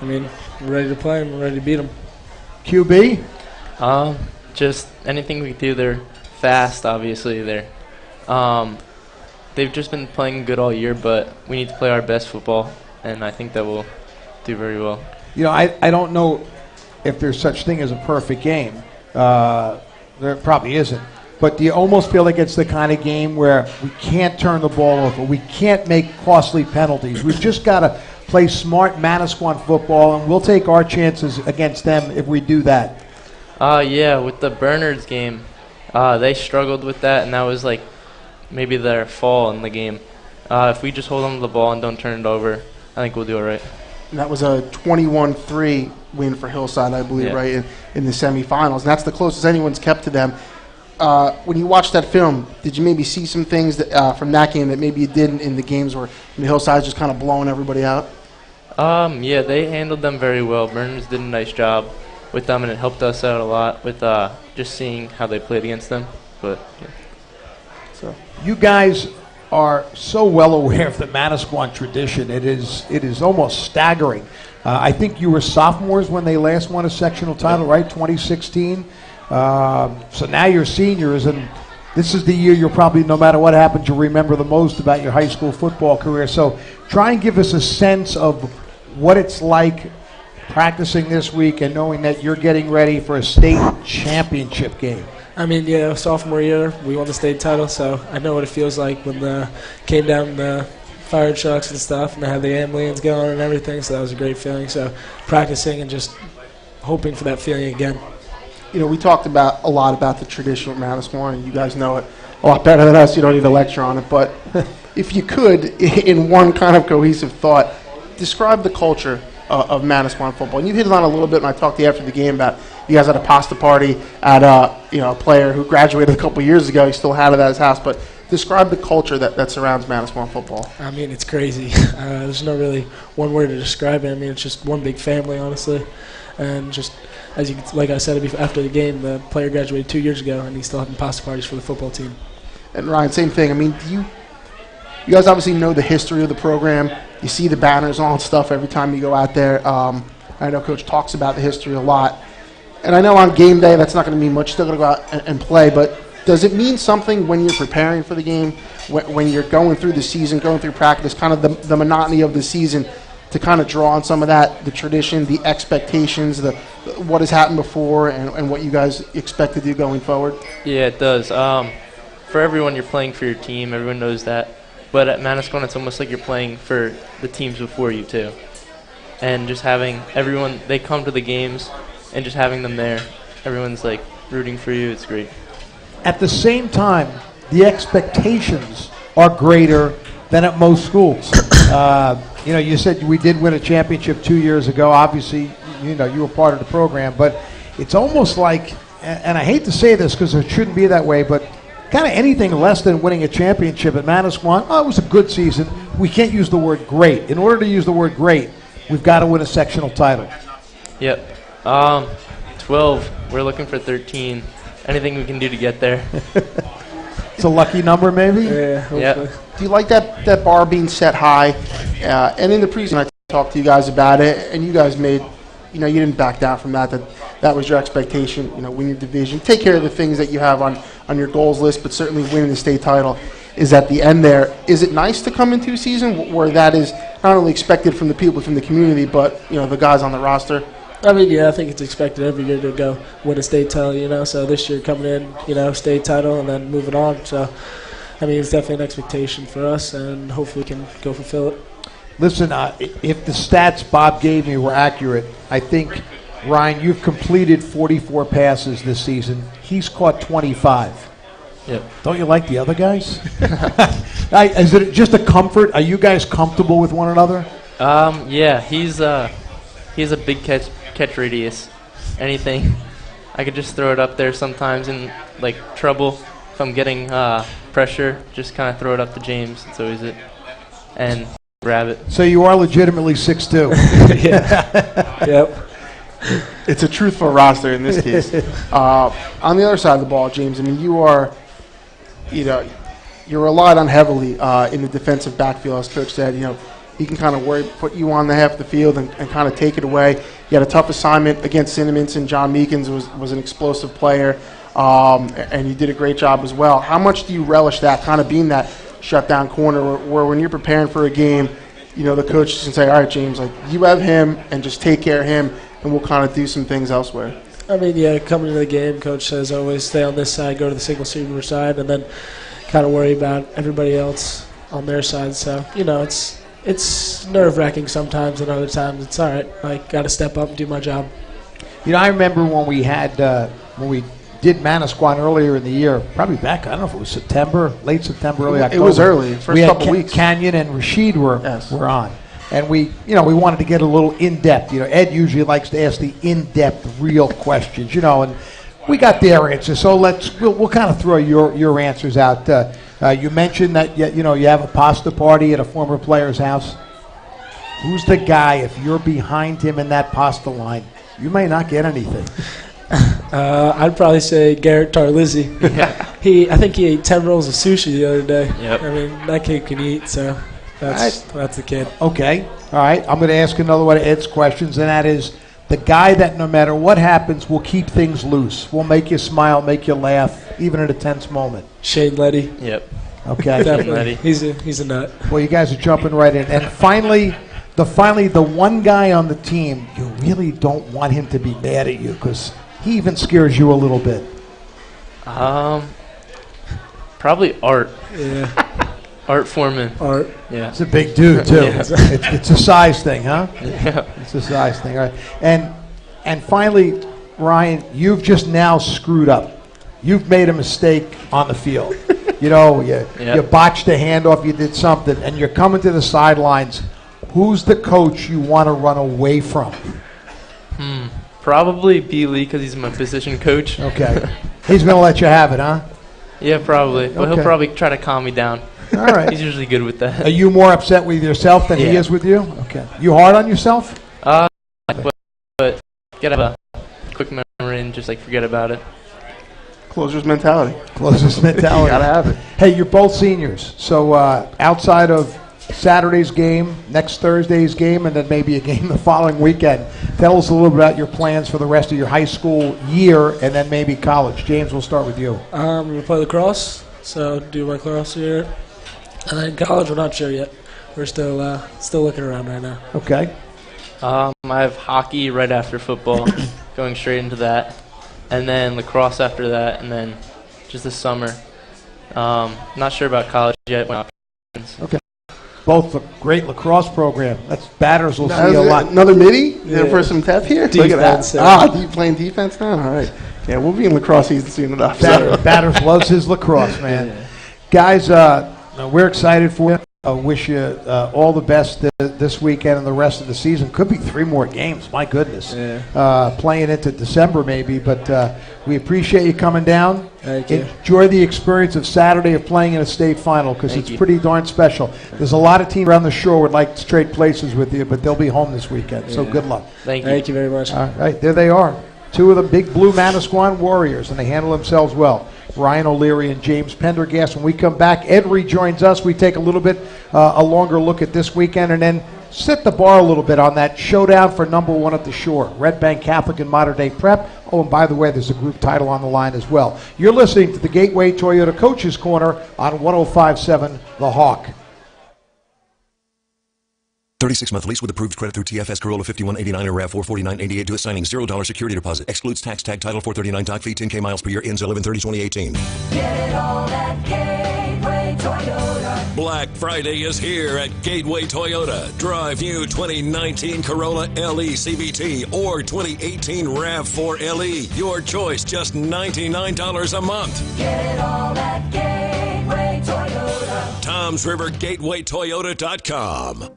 we're ready to play and we're ready to beat them. QB? Just anything we do, they're fast, obviously. They've just been playing good all year, but we need to play our best football, and I think that we'll do very well. I don't know if there's such thing as a perfect game. There probably isn't. But do you almost feel like it's the kind of game where we can't turn the ball over, we can't make costly penalties? We've just got to play smart Manasquan football, and we'll take our chances against them if we do that. Yeah, with the Bernards game, they struggled with that, and that was like maybe their fall in the game. If we just hold on to the ball and don't turn it over, I think we'll do all right. And that was a 21-3 win for Hillside, I believe, right, in the semifinals. And that's the closest anyone's kept to them. When you watched that film, did you maybe see some things from that game that maybe you didn't in the games where Hillside's just kind of blowing everybody out? Yeah, they handled them very well. Bernards did a nice job with them, and it helped us out a lot with just seeing how they played against them. But yeah. So you guys are so well aware of the Manasquan tradition. It is almost staggering. I think you were sophomores when they last won a sectional title, right? 2016. So now you're seniors, and this is the year you'll probably, no matter what happens, you'll remember the most about your high school football career. So try and give us a sense of what it's like practicing this week and knowing that you're getting ready for a state championship game? I mean, sophomore year, we won the state title, so I know what it feels like when came down the fire trucks and stuff, and they had the ambulance going and everything, so that was a great feeling. So practicing and just hoping for that feeling again. We talked a lot about the tradition at Manasquan, and you guys know it a lot better than us. You don't need a lecture on it, but if you could, in one kind of cohesive thought, describe the culture of Manasquan football. And you hit it on a little bit when I talked to you after the game about you guys had a pasta party at a player who graduated a couple years ago. He still had it at his house, but describe the culture that surrounds Manasquan football. I mean, it's crazy. There's no really one word to describe it. I mean, it's just one big family, honestly, and just like I said after the game, the player graduated 2 years ago, and he's still having pasta parties for the football team. And Ryan, same thing. I mean, you guys obviously know the history of the program. You see the banners and all that stuff every time you go out there. I know Coach talks about the history a lot. And I know on game day that's not going to mean much. Still going to go out and play. But does it mean something when you're preparing for the game, when you're going through the season, going through practice, kind of the monotony of the season, to kind of draw on some of that, the tradition, the expectations, what has happened before, and what you guys expect to do going forward? Yeah, it does. For everyone, you're playing for your team. Everyone knows that. But at Manasquan, it's almost like you're playing for the teams before you, too. And just having everyone, they come to the games, and just having them there, everyone's, like, rooting for you. It's great. At the same time, the expectations are greater than at most schools. You said we did win a championship 2 years ago. Obviously, you were part of the program. But it's almost like, and I hate to say this because it shouldn't be that way, but kind of anything less than winning a championship at Manasquan, it was a good season. We can't use the word great. In order to use the word great, we've got to win a sectional title. Yep. 12. We're looking for 13. Anything we can do to get there. It's a lucky number, maybe? Yeah. Do you like that bar being set high? And in the preseason, I talked to you guys about it, and you guys made, you didn't back down from that. That was your expectation, win your division. Take care of the things that you have on your goals list, but certainly winning the state title is at the end there. Is it nice to come into a season where that is not only expected from the people from the community, but, the guys on the roster? I mean, yeah, I think it's expected every year to go win a state title, So this year coming in, state title and then moving on. So, I mean, it's definitely an expectation for us, and hopefully we can go fulfill it. Listen, if the stats Bob gave me were accurate, I think, Ryan, you've completed 44 passes this season. He's caught 25. Yep. Don't you like the other guys? Is it just a comfort? Are you guys comfortable with one another? Yeah, he has a big catch radius. Anything, I could just throw it up there sometimes in trouble. If I'm getting pressure, just kind of throw it up to James. It's always it, and grab it. So you are legitimately 6'2". Yeah. Yep. It's a truthful roster in this case. On the other side of the ball, James, I mean, you are, you're relied on heavily in the defensive backfield, as Coach said. He can kind of put you on the half of the field and kind of take it away. You had a tough assignment against Cinnaminson. John Meekins was an explosive player, and you did a great job as well. How much do you relish that, kind of being that shutdown corner where when you're preparing for a game, the coach can say, all right, James, you have him and just take care of him, and we'll kind of do some things elsewhere? I mean, yeah, coming to the game, Coach says always stay on this side, go to the single receiver side, and then kind of worry about everybody else on their side. So, it's nerve-wracking sometimes, and other times it's all right. Got to step up and do my job. I remember when we did Manasquan earlier in the year, probably back, I don't know if it was September, late September, early October. It was early, first couple weeks. Canyon and Rashid were on. And we wanted to get a little in-depth. Ed usually likes to ask the in-depth, real questions, and we got their answers. So we'll kind of throw your answers out. You mentioned that you have a pasta party at a former player's house. Who's the guy, if you're behind him in that pasta line, you may not get anything? I'd probably say Garrett Tarlizzi. Yeah. I think he ate 10 rolls of sushi the other day. Yep. I mean, that kid can eat, so that's the kid. Okay. All right. I'm going to ask another one of Ed's questions, and that is the guy that no matter what happens will keep things loose, will make you smile, make you laugh, even at a tense moment. Shane Letty. Yep. Okay. Definitely. He's a nut. Well, you guys are jumping right in. And finally, the one guy on the team, you really don't want him to be mad at you because he even scares you a little bit. Probably Art. Yeah. Art Foreman. Art. Yeah. It's a big dude too. Yeah. It's a size thing, huh? Yeah. It's a size thing, all right? And finally, Ryan, you've just now screwed up. You've made a mistake on the field. You know, you botched a handoff, you did something, and you're coming to the sidelines. Who's the coach you want to run away from? Probably B. Lee because he's my position coach. Okay. He's going to let you have it, huh? Yeah, probably. But Okay. he'll probably try to calm me down. All right. He's usually good with that. Are you more upset with yourself than he Yeah. is with you? Okay. You hard on yourself? But gotta have a quick memory and just like forget about it. Closer's mentality. Closer's mentality. You gotta have it. Hey, you're both seniors. So outside of Saturday's game, next Thursday's game, and then maybe a game the following weekend, tell us a little bit about your plans for the rest of your high school year and then maybe college. James, we'll start with you. I'm going to play lacrosse, so do my lacrosse year. And then college, we're not sure yet. We're still looking around right now. Okay. I have hockey right after football, going straight into that. And then lacrosse after that, and then just this summer. Not sure about college yet. Okay. Both a great lacrosse program. That's batters will see a lot. Another midi? For some depth here? Look at that. Playing defense now? All right. Yeah, we'll be in lacrosse season soon enough. Batters loves his lacrosse, man. Guys, we're excited for you. Wish you all the best this weekend and the rest of the season. Could be 3 more games. My goodness. Playing into December maybe, but we appreciate you coming down. Thank you. Enjoy the experience of Saturday of playing in a state final because it's pretty darn special. There's a lot of teams around the shore would like to trade places with you, but they'll be home this weekend. So good luck. Thank you. Thank you very much. All right, there they are. 2 of the big blue Manasquan Warriors, and they handle themselves well. Ryan O'Leary and James Pendergast. When we come back, Ed rejoins us. We take a little bit, a longer look at this weekend and then set the bar a little bit on that showdown for number 1 at the shore. Red Bank Catholic and Modern Day Prep. Oh, and by the way, there's a group title on the line as well. You're listening to the Gateway Toyota Coaches Corner on 105.7 The Hawk. 36-month lease with approved credit through TFS Corolla 5189 or RAV 44988 to assigning $0 security deposit. Excludes tax tag title 439 doc fee 10K miles per year. Ends 11/30/2018. Get it all at Gateway Toyota. Black Friday is here at Gateway Toyota. Drive new 2019 Corolla LE CVT or 2018 RAV4 LE. Your choice, just $99 a month. Get it all at Gateway Toyota. Toms River GatewayToyota.com.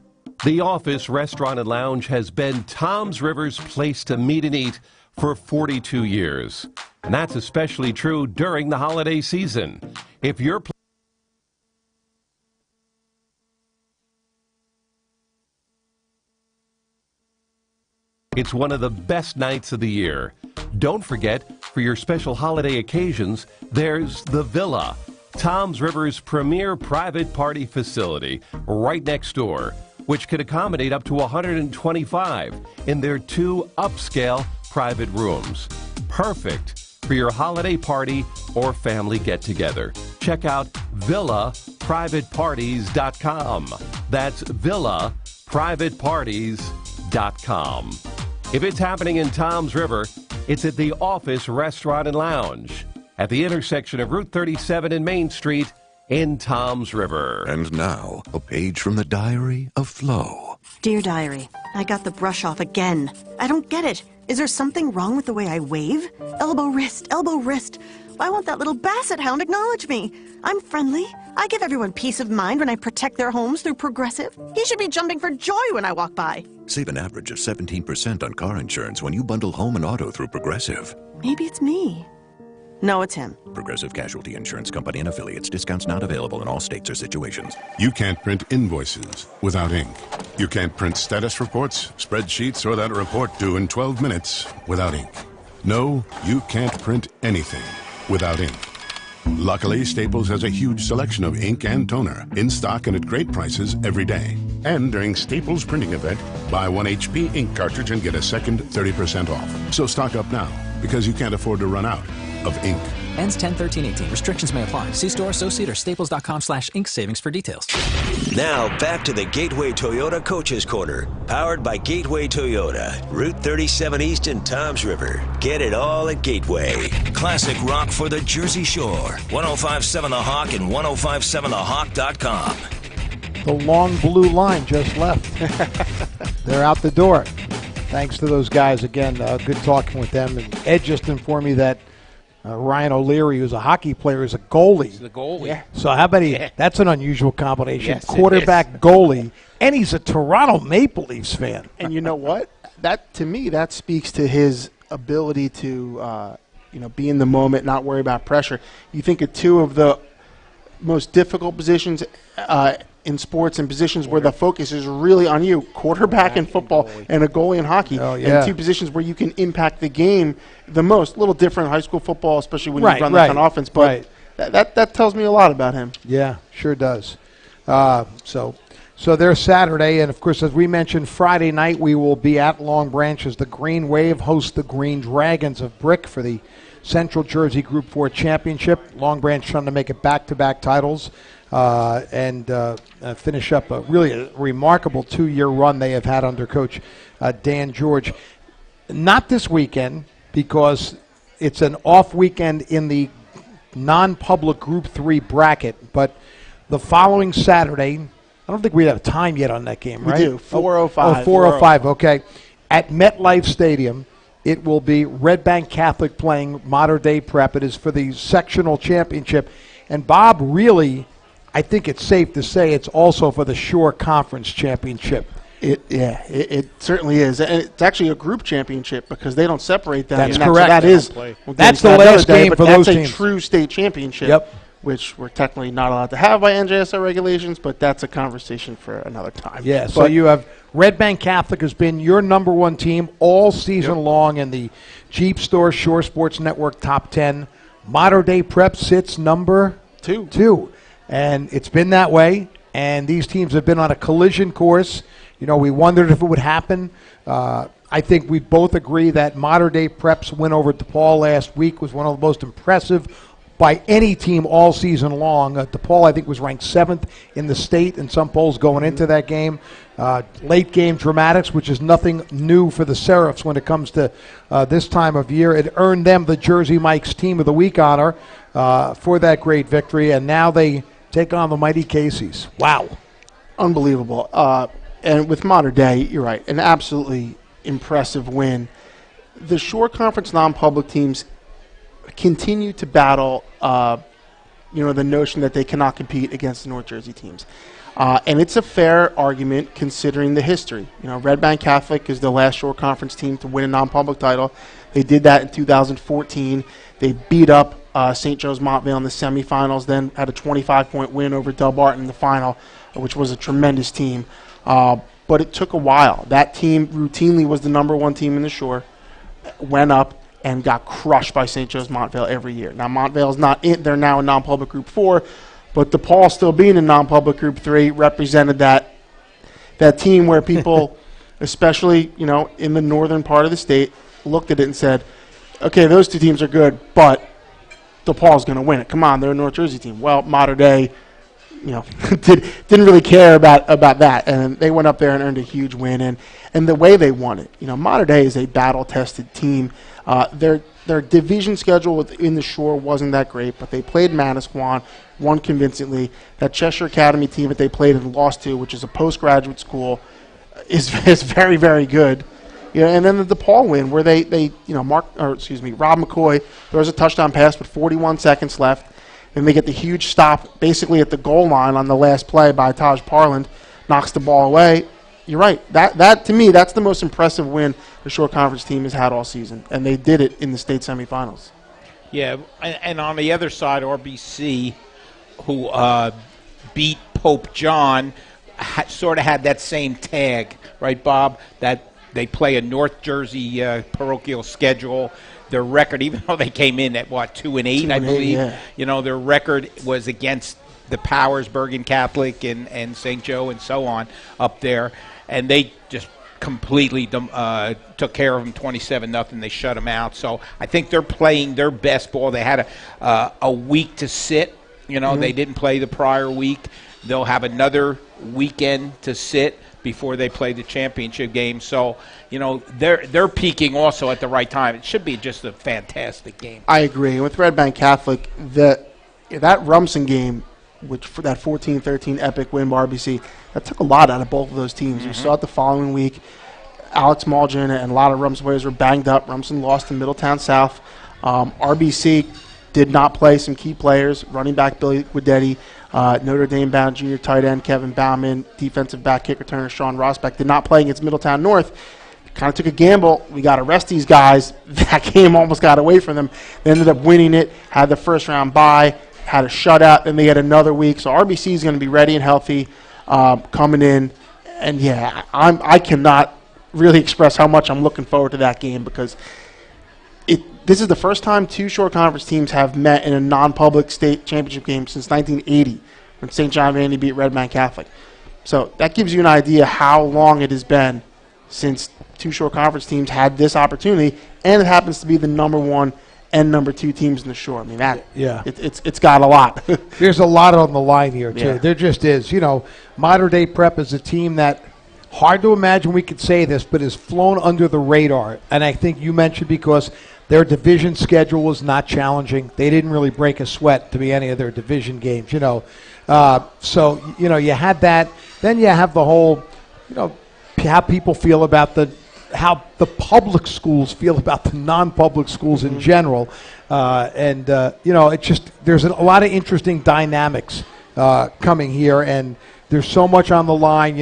The Office Restaurant and Lounge has been Toms River's place to meet and eat for 42 years. And that's especially true during the holiday season. If you're It's one of the best nights of the year. Don't forget, for your special holiday occasions, there's the Villa, Toms River's premier private party facility, right next door, which could accommodate up to 125 in their 2 upscale private rooms. Perfect for your holiday party or family get-together. Check out villaprivateparties.com. That's villaprivateparties.com. If it's happening in Toms River, it's at the Office Restaurant and Lounge at the intersection of Route 37 and Main Street in Toms River. And now, a page from the Diary of Flo. Dear Diary, I got the brush off again. I don't get it. Is there something wrong with the way I wave? Elbow, wrist, elbow, wrist. Why won't that little basset hound acknowledge me? I'm friendly. I give everyone peace of mind when I protect their homes through Progressive. He should be jumping for joy when I walk by. Save an average of 17% on car insurance when you bundle home and auto through Progressive. Maybe it's me. No, it's him. Progressive Casualty Insurance Company and affiliates. Discounts not available in all states or situations. You can't print invoices without ink. You can't print status reports, spreadsheets, or that report due in 12 minutes without ink. No, you can't print anything without ink. Luckily, Staples has a huge selection of ink and toner in stock and at great prices every day. And during Staples printing event, buy 1 HP ink cartridge and get a second 30% off. So stock up now, because you can't afford to run out of ink. Ends 10/13/18. Restrictions may apply. See store, associate, or staples.com/ink savings for details. Now back to the Gateway Toyota Coaches Corner, powered by Gateway Toyota, Route 37 East in Toms River. Get it all at Gateway. Classic rock for the Jersey Shore. 105.7 The Hawk and 105.7thehawk.com. The long blue line just left. They're out the door. Thanks to those guys again. Good talking with them. And Ed just informed me that Ryan O'Leary, who's a hockey player, is a goalie. He's the goalie. Yeah. So how about that's an unusual combination. Yes, quarterback, goalie, and he's a Toronto Maple Leafs fan. And you know what? That, to me, that speaks to his ability to, be in the moment, not worry about pressure. You think of two of the most difficult positions in sports and positions where the focus is really on you, quarterback in football and a goalie in hockey. Oh, yeah. And two positions where you can impact the game the most. A little different in high school football, especially when you run that kind of offense. But that tells me a lot about him. Yeah, sure does. So there's Saturday, and of course, as we mentioned, Friday night we will be at Long Branch as the Green Wave hosts the Green Dragons of Brick for the Central Jersey Group 4 Championship. Long Branch trying to make it back-to-back titles. And finish up a really remarkable 2-year run they have had under Coach Dan George. Not this weekend because it's an off weekend in the non-public Group 3 bracket, but the following Saturday, I don't think we have time yet on that game, right? We do, 4:05. 4:05, okay. At MetLife Stadium, it will be Red Bank Catholic playing Mater Dei Prep. It is for the sectional championship. And Bob, really, I think it's safe to say it's also for the Shore Conference Championship. It certainly is. And it's actually a group championship because they don't separate them. That's correct. That's the last game for those teams. That's a true state championship, which we're technically not allowed to have by NJSR regulations, but that's a conversation for another time. Yeah, so you have Red Bank Catholic has been your number one team all season long in the Jeep Store Shore Sports Network Top 10. Mater Dei Prep sits number 2. And it's been that way, and these teams have been on a collision course. You know, we wondered if it would happen. I think we both agree that Mater Dei Prep's win over DePaul last week was one of the most impressive by any team all season long. DePaul, I think, was ranked 7th in the state in some polls going into that game. Late game dramatics, which is nothing new for the Seraphs when it comes to this time of year. It earned them the Jersey Mike's Team of the Week honor for that great victory, and now they take on the mighty Casey's. Wow. Unbelievable. And with Mater Dei, you're right, an absolutely impressive win. The Shore Conference non-public teams continue to battle, the notion that they cannot compete against the North Jersey teams. And it's a fair argument considering the history. You know, Red Bank Catholic is the last Shore Conference team to win a non-public title. They did that in 2014. They beat up St. Joe's Montvale in the semifinals, then had a 25-point win over Del Barton in the final, which was a tremendous team. But it took a while. That team routinely was the number one team in the Shore, went up and got crushed by St. Joe's Montvale every year. Now, Montvale's not in. They're now in non-public Group 4, but DePaul still being in non-public Group 3 represented that team where people, especially, in the northern part of the state, looked at it and said, okay, those two teams are good, but DePaul's going to win it. Come on, they're a North Jersey team. Well, Mater Dei, didn't really care about that, and they went up there and earned a huge win. And the way they won it, Mater Dei is a battle-tested team. Their division schedule within the Shore wasn't that great, but they played Manasquan, won convincingly. That Cheshire Academy team that they played and lost to, which is a postgraduate school, is very, very good. And then the DePaul win, where Rob McCoy throws a touchdown pass with 41 seconds left. Then they get the huge stop basically at the goal line on the last play by Taj Parland, knocks the ball away. You're right. That to me, that's the most impressive win the Shore Conference team has had all season, and they did it in the state semifinals. Yeah, and on the other side, RBC, who beat Pope John, sort of had that same tag, right, Bob? That they play a North Jersey parochial schedule. Their record, even though they came in at 2-8, I believe, their record was against the Powers, Bergen Catholic, and St. Joe, and so on up there, and they just completely took care of them 27-0. They shut them out. So I think they're playing their best ball. They had a week to sit. They didn't play the prior week. They'll have another weekend to sit before they play the championship game. So, they're peaking also at the right time. It should be just a fantastic game. I agree. With Red Bank Catholic, that Rumson game, which for that 14-13 epic win by RBC, that took a lot out of both of those teams. You saw it the following week. Alex Malgin and a lot of Rumson players were banged up. Rumson lost in Middletown South. RBC did not play some key players. Running back Billy Guidetti, Notre Dame bound junior tight end Kevin Bauman, defensive back kick returner Sean Rosbeck did not play against Middletown North. Kind of took a gamble. We got to rest these guys. That game almost got away from them. They ended up winning it, had the first round bye, had a shutout, then they had another week. So RBC is going to be ready and healthy coming in. And, yeah, I cannot really express how much I'm looking forward to that game because this is the first time two Shore Conference teams have met in a non-public state championship game since 1980 when St. John Vandy beat Red Bank Catholic. So that gives you an idea how long it has been since two Shore Conference teams had this opportunity, and it happens to be the number 1 and number 2 teams in the Shore. I mean, it's got a lot. There's a lot on the line here, too. Yeah. There just is. Modern Day Prep is a team that, hard to imagine we could say this, but has flown under the radar. And I think you mentioned because their division schedule was not challenging. They didn't really break a sweat to be any of their division games, So, you had that. Then you have the whole, how people feel about how the public schools feel about the non-public schools in general. It's just, there's a lot of interesting dynamics coming here, and there's so much on the line.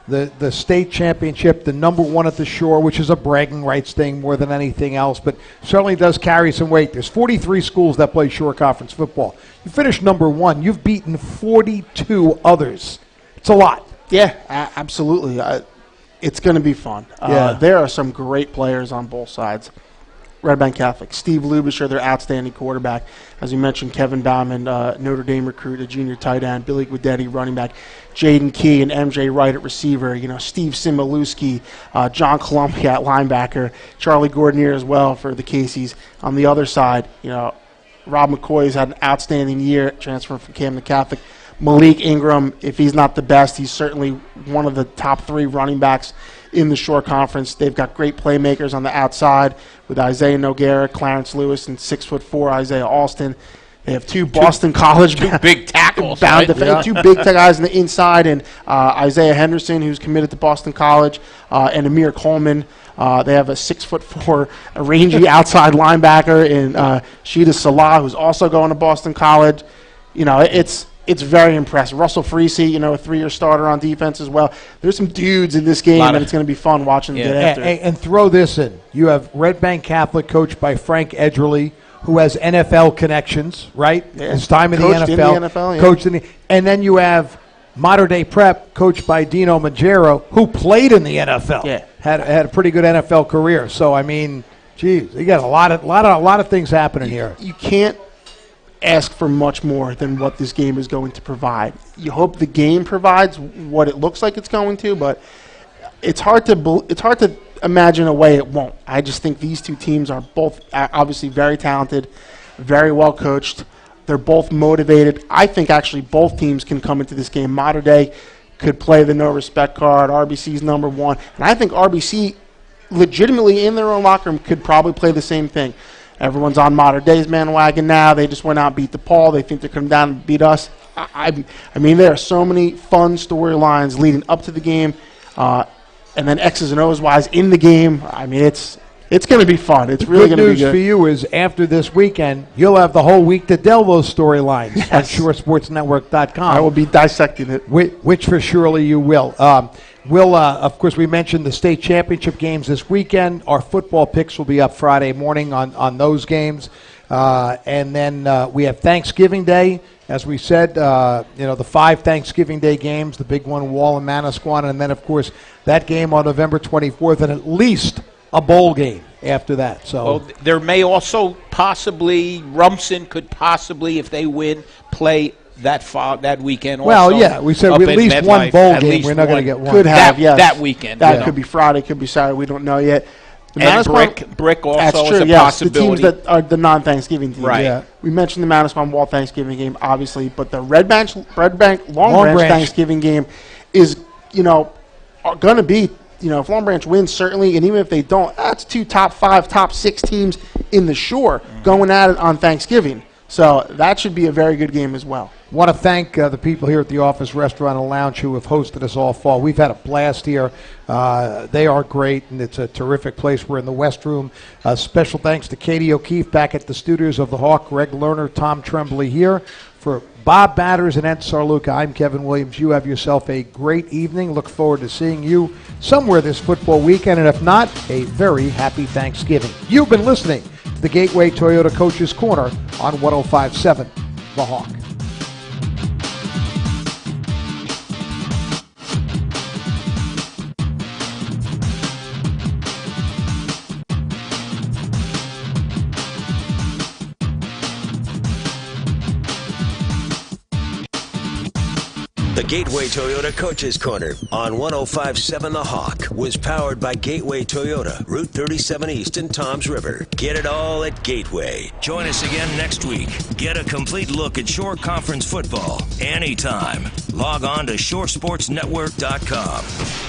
The state championship, the number 1 at the Shore, which is a bragging rights thing more than anything else, but certainly does carry some weight. There's 43 schools that play Shore Conference football. You finish number 1, you've beaten 42 others. It's a lot. Yeah, absolutely. It's going to be fun. There are some great players on both sides. Red Bank Catholic, Steve Lubisher, their outstanding quarterback. As you mentioned, Kevin Bauman, Notre Dame recruit, a junior tight end, Billy Guidetti, running back, Jaden Key and MJ Wright at receiver, Steve Simaluski, John Columbia at linebacker, Charlie Gordonier as well for the Caseys. On the other side, Rob McCoy's had an outstanding year transferring from Camden Catholic. Malik Ingram, if he's not the best, he's certainly one of the top 3 running backs in the Shore Conference. They've got great playmakers on the outside with Isaiah Noguera, Clarence Lewis, and 6'4" Isaiah Alston. They have two Boston College big tackles, bound two big guys on the inside, and Isaiah Henderson, who's committed to Boston College, and Amir Coleman. They have a 6'4" rangy outside linebacker in Sheeta Salah, who's also going to Boston College. It's very impressive. Russell Freese, a 3-year starter on defense as well. There's some dudes in this game, and it's going to be fun watching them get after it. And throw this in. You have Red Bank Catholic coached by Frank Edgerly, who has NFL connections, right? Yeah. His time in the NFL. In the NFL, yeah. Coached in the, and then you have Modern Day Prep coached by Dino Magero, who played in the NFL. Yeah. Had a pretty good NFL career. So, I mean, geez, you got a lot of things happening here. You can't ask for much more than what this game is going to provide. You hope the game provides what it looks like it's going to, but it's hard to imagine a way it won't. I just think these two teams are both obviously very talented, very well coached. They're both motivated. I think actually both teams can come into this game. Modern Day could play the no respect card. RBC's number 1, and I think RBC legitimately in their own locker room could probably play the same thing. Everyone's on Modern Day's bandwagon now. They just went out and beat DePaul. They think they're coming down and beat us. I mean, there are so many fun storylines leading up to the game, and then X's and O's wise in the game. I mean, it's going to be fun. It's really going to be good. Good news for you is after this weekend, you'll have the whole week to delve those storylines on ShoreSportsNetwork.com. I will be dissecting it. Which for surely you will. Of course, we mentioned the state championship games this weekend. Our football picks will be up Friday morning on those games. And then we have Thanksgiving Day. As we said, the 5 Thanksgiving Day games, the big one, Wall and Manasquan, and then, of course, that game on November 24th, and at least a bowl game after that. So there may also possibly, Rumson could possibly, if they win, play that weekend also. Well, yeah, we said at least one bowl game. We're not going to get one. Could have, yes. That weekend. That could be Friday, could be Saturday. We don't know yet. And Brick also that's true, is a yes, possibility. The teams that are the non-Thanksgiving teams. Right. Yeah. We mentioned the Manasquan Wall Thanksgiving game, obviously, but the Red Bank Long Branch Thanksgiving game is, are going to be, if Long Branch wins, certainly, and even if they don't, that's 2 top 5, top 6 teams in the Shore going at it on Thanksgiving. So that should be a very good game as well. Want to thank the people here at the Office Restaurant and Lounge who have hosted us all fall. We've had a blast here. They are great, and it's a terrific place. We're in the West Room. Special thanks to Katie O'Keefe back at the studios of the Hawk, Greg Lerner, Tom Tremblay here. For Bob Batters and Ed Sarluca, I'm Kevin Williams. You have yourself a great evening. Look forward to seeing you somewhere this football weekend, and if not, a very happy Thanksgiving. You've been listening to the Gateway Toyota Coach's Corner on 105.7 The Hawk. The Gateway Toyota Coach's Corner on 105.7 The Hawk was powered by Gateway Toyota, Route 37 East in Toms River. Get it all at Gateway. Join us again next week. Get a complete look at Shore Conference football anytime. Log on to shoresportsnetwork.com.